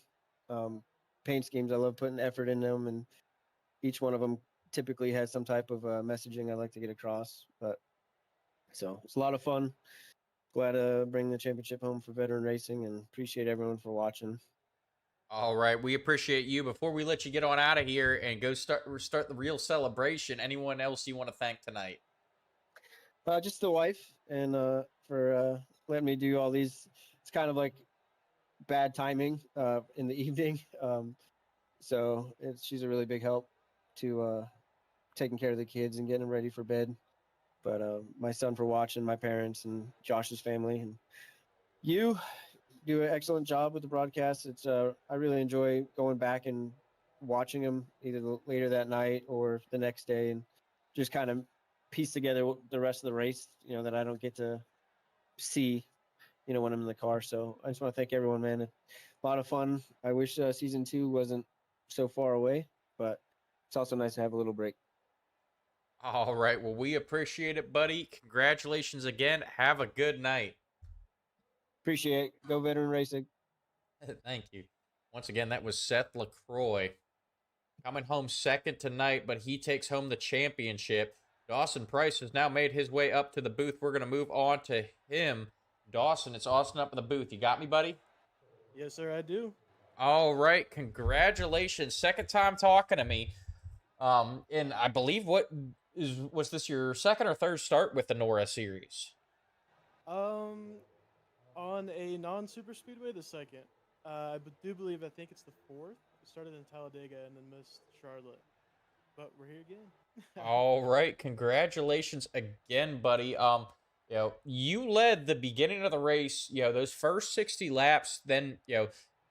Paint schemes, I love putting effort in them, and each one of them typically has some type of messaging I like to get across. But so it's a lot of fun. Glad to bring the championship home for veteran racing, and appreciate everyone for watching. All right, we appreciate you. Before we let you get on out of here and go start the real celebration, anyone else you want to thank tonight? Just the wife, and for letting me do all these. It's kind of like bad timing in the evening, so she's a really big help to taking care of the kids and getting them ready for bed. But my son for watching, my parents, and Josh's family, and you do an excellent job with the broadcast. It's I really enjoy going back and watching them either later that night or the next day, and just kind of piece together the rest of the race, that I don't get to see, when I'm in the car. So I just want to thank everyone, man. A lot of fun. I wish season 2 wasn't so far away, but it's also nice to have a little break. All right, well, we appreciate it, buddy. Congratulations again. Have a good night. Appreciate it. Go veteran racing. Thank you. Once again, that was Seth LaCroix coming home second tonight, but he takes home the championship. Dawson Price has now made his way up to the booth. We're going to move on to him. Dawson, it's Austin up in the booth. You got me, buddy? Yes, sir, I do. All right, congratulations. Second time talking to me. And I believe was this your second or third start with the NORA series? On a non-super speedway, the second. Do believe I think it's the fourth. I started in Talladega and then missed Charlotte, but we're here again. All right, congratulations again, buddy. You led the beginning of the race. Those first 60 laps. Then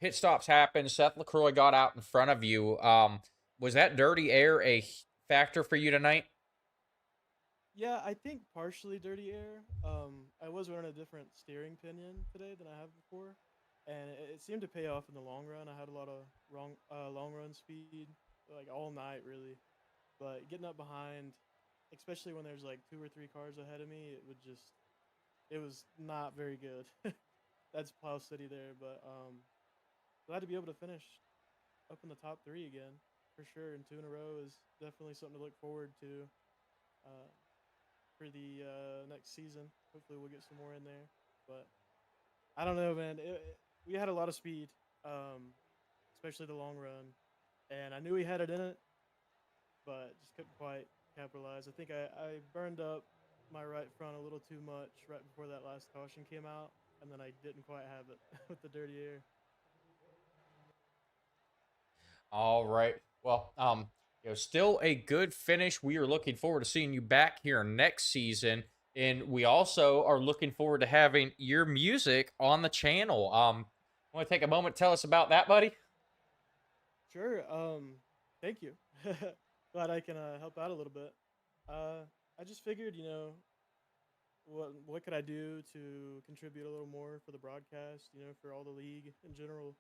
pit stops happened. Seth LaCroix got out in front of you. Was that dirty air a factor for you tonight? Yeah, I think partially dirty air. I was running a different steering pinion today than I have before, and it seemed to pay off in the long run. I had a lot of long run speed, like all night really. But getting up behind, especially when there's like 2 or 3 cars ahead of me, it was not very good. That's Plow City there, but glad to be able to finish up in the top 3 again for sure. And 2 in a row is definitely something to look forward to. For the next season. Hopefully, we'll get some more in there. But I don't know, man. We had a lot of speed, especially the long run, and I knew we had it in it, but just couldn't quite capitalize. I think I burned up my right front a little too much right before that last caution came out, and then I didn't quite have it with the dirty air. All right. Well, still a good finish. We are looking forward to seeing you back here next season, and we also are looking forward to having your music on the channel. Want to take a moment, tell us about that, buddy? Sure. Thank you. Glad I can help out a little bit. I just figured, what could I do to contribute a little more for the broadcast, for all the league in general,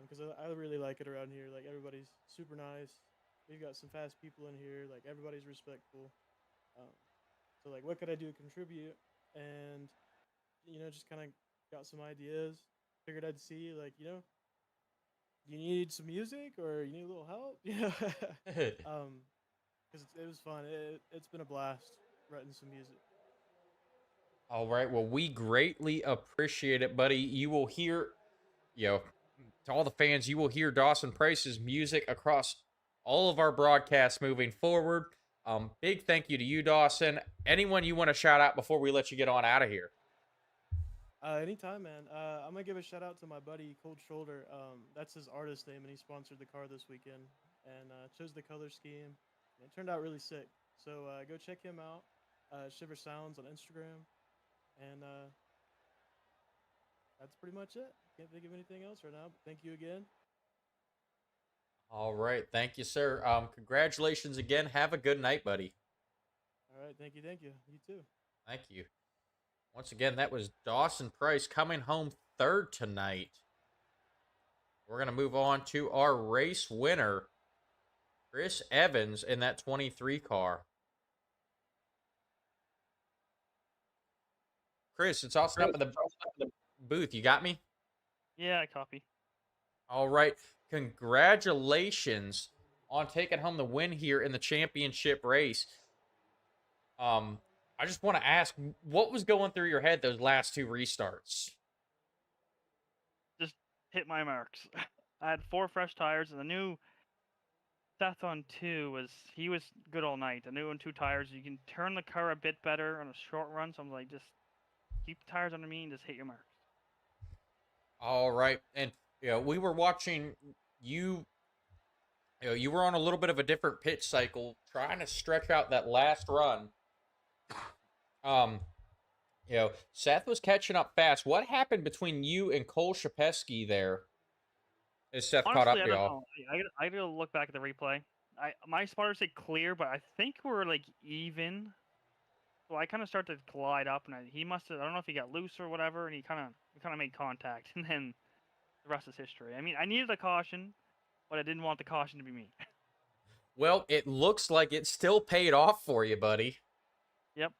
because I really like it around here. Like everybody's super nice. We've got some fast people in here. Like everybody's respectful. Um, so like, what could I do to contribute? And just kind of got some ideas. Figured I'd see like, you need some music or you need a little help, because it was fun. It's been a blast writing some music. All right. Well, we greatly appreciate it, buddy. You will hear, to all the fans, you will hear Dawson Price's music across all of our broadcasts moving forward. Big thank you to you, Dawson. Anyone you want to shout out before we let you get on out of here? Anytime, man. I'm gonna give a shout out to my buddy Cold Shoulder. That's his artist name, and he sponsored the car this weekend and chose the color scheme. And it turned out really sick. So go check him out. Shiver Sounds on Instagram, and that's pretty much it. Can't think of anything else right now. But thank you again. All right. Thank you, sir. Congratulations again. Have a good night, buddy. All right, thank you, thank you. You too. Thank you. Once again, that was Dawson Price coming home third tonight. We're going to move on to our race winner, Chris Evans, in that 23 car. Chris, it's Austin up in the booth. You got me? Yeah, I copy. All right. Congratulations on taking home the win here in the championship race. I just want to ask, what was going through your head those last 2 restarts? Just hit my marks. I had 4 fresh tires, and the new Seth on 2 he was good all night. The new on 2 tires, you can turn the car a bit better on a short run. So I'm like, just keep the tires under me and just hit your marks. All right. And we were watching you. You were on a little bit of a different pitch cycle, trying to stretch out that last run. Seth was catching up fast. What happened between you and Cole Shapesky there? As Seth Honestly, caught up I to don't y'all? know. I gotta look back at the replay. My spotter said clear, but I think we're like even. So I kind of started to glide up, and he must have. I don't know if he got loose or whatever, and we kind of made contact, and then the rest is history. I mean, I needed a caution, but I didn't want the caution to be me. Well, it looks like it still paid off for you, buddy. Yep.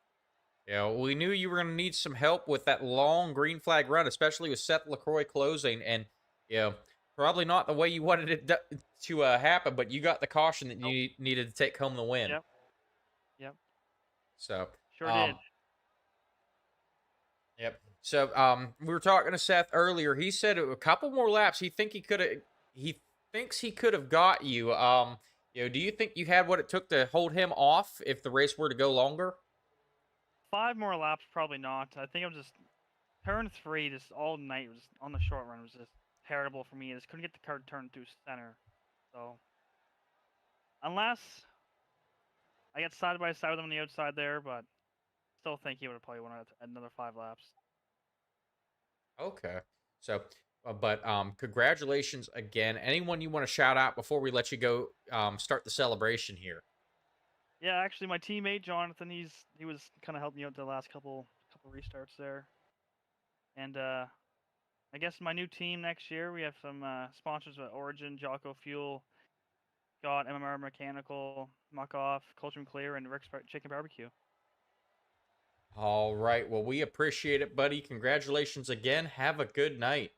We knew you were going to need some help with that long green flag run, especially with Seth LaCroix closing, and probably not the way you wanted it to happen, but you got the caution that you needed to take home the win. Yep. So Sure did. Yep. So we were talking to Seth earlier. He said a couple more laps. He thinks he could have got you. Do you think you had what it took to hold him off if the race were to go longer? 5 more laps, probably not. I think I'm just turn 3, just all night was on the short run was just terrible for me. I just couldn't get the car to turn through center. So unless I get side by side with him on the outside there, but still think he would have probably won another 5 laps. Okay. So, but congratulations again. Anyone you want to shout out before we let you go start the celebration here? Yeah, actually, my teammate Jonathan, he was kind of helping me out the last couple restarts there, and I guess my new team next year we have some sponsors with Origin, Jocko Fuel, Scott, MMR Mechanical, Muck Off, Culture and Clear, and Rick's Chicken Barbecue. All right. Well, we appreciate it, buddy. Congratulations again. Have a good night.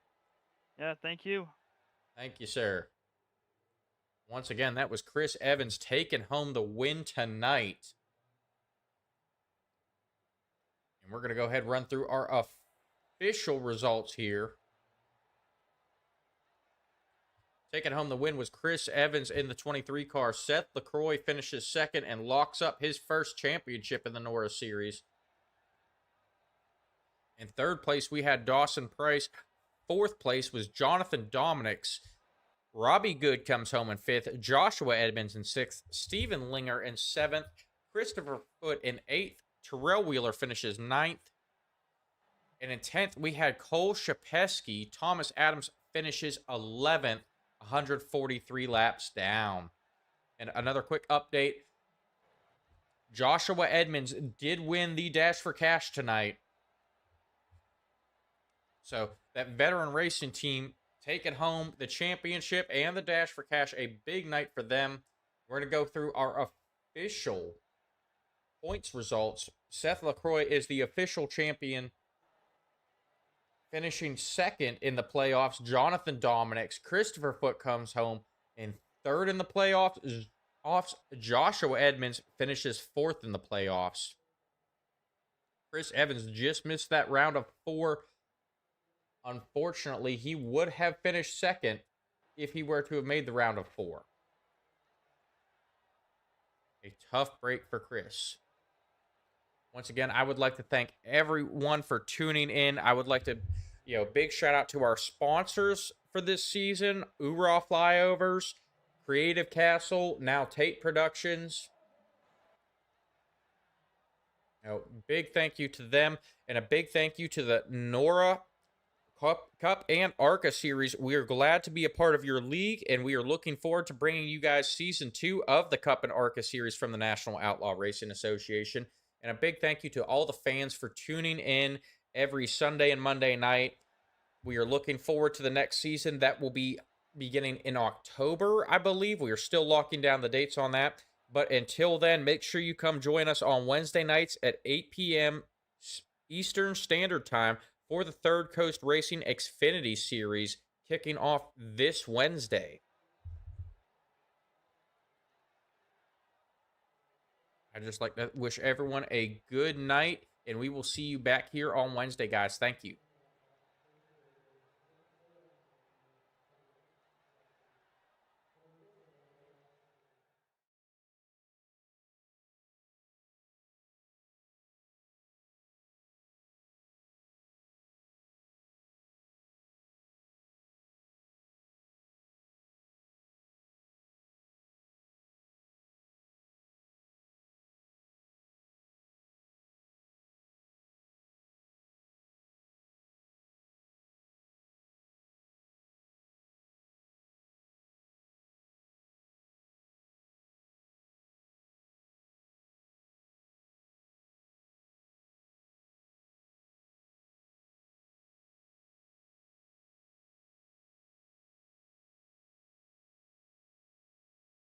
Yeah, thank you. Thank you, sir. Once again, that was Chris Evans taking home the win tonight. And we're going to go ahead and run through our official results here. Taking home the win was Chris Evans in the 23 car. Seth LaCroix finishes second and locks up his first championship in the NORA series. In third place, we had Dawson Price. Fourth place was Jonathan Dominics. Robbie Good comes home in fifth. Joshua Edmonds in sixth. Stephen Linger in seventh. Christopher Foote in eighth. Terrell Wheeler finishes ninth. And in 10th, we had Cole Shapesky. Thomas Adams finishes 11th, 143 laps down. And another quick update. Joshua Edmonds did win the Dash for Cash tonight. So that veteran racing team taking home the championship and the Dash for Cash, a big night for them. We're going to go through our official points results. Seth LaCroix is the official champion, finishing second in the playoffs. Jonathan Dominics. Christopher Foote comes home in third in the playoffs. Joshua Edmonds finishes fourth in the playoffs. Chris Evans just missed that round of 4. Unfortunately, he would have finished second if he were to have made the round of 4. A tough break for Chris. Once again, I would like to thank everyone for tuning in. I would like to, big shout out to our sponsors for this season: Ura Flyovers, Creative Castle, now Tate Productions. Big thank you to them, and a big thank you to the NORA Cup and ARCA series. We are glad to be a part of your league, and we are looking forward to bringing you guys Season 2 of the Cup and ARCA series from the National Outlaw Racing Association. And a big thank you to all the fans for tuning in every Sunday and Monday night. We are looking forward to the next season. That will be beginning in October, I believe. We are still locking down the dates on that. But until then, make sure you come join us on Wednesday nights at 8 p.m. Eastern Standard Time for the Third Coast Racing Xfinity Series, kicking off this Wednesday. I'd just like to wish everyone a good night, and we will see you back here on Wednesday, guys. Thank you.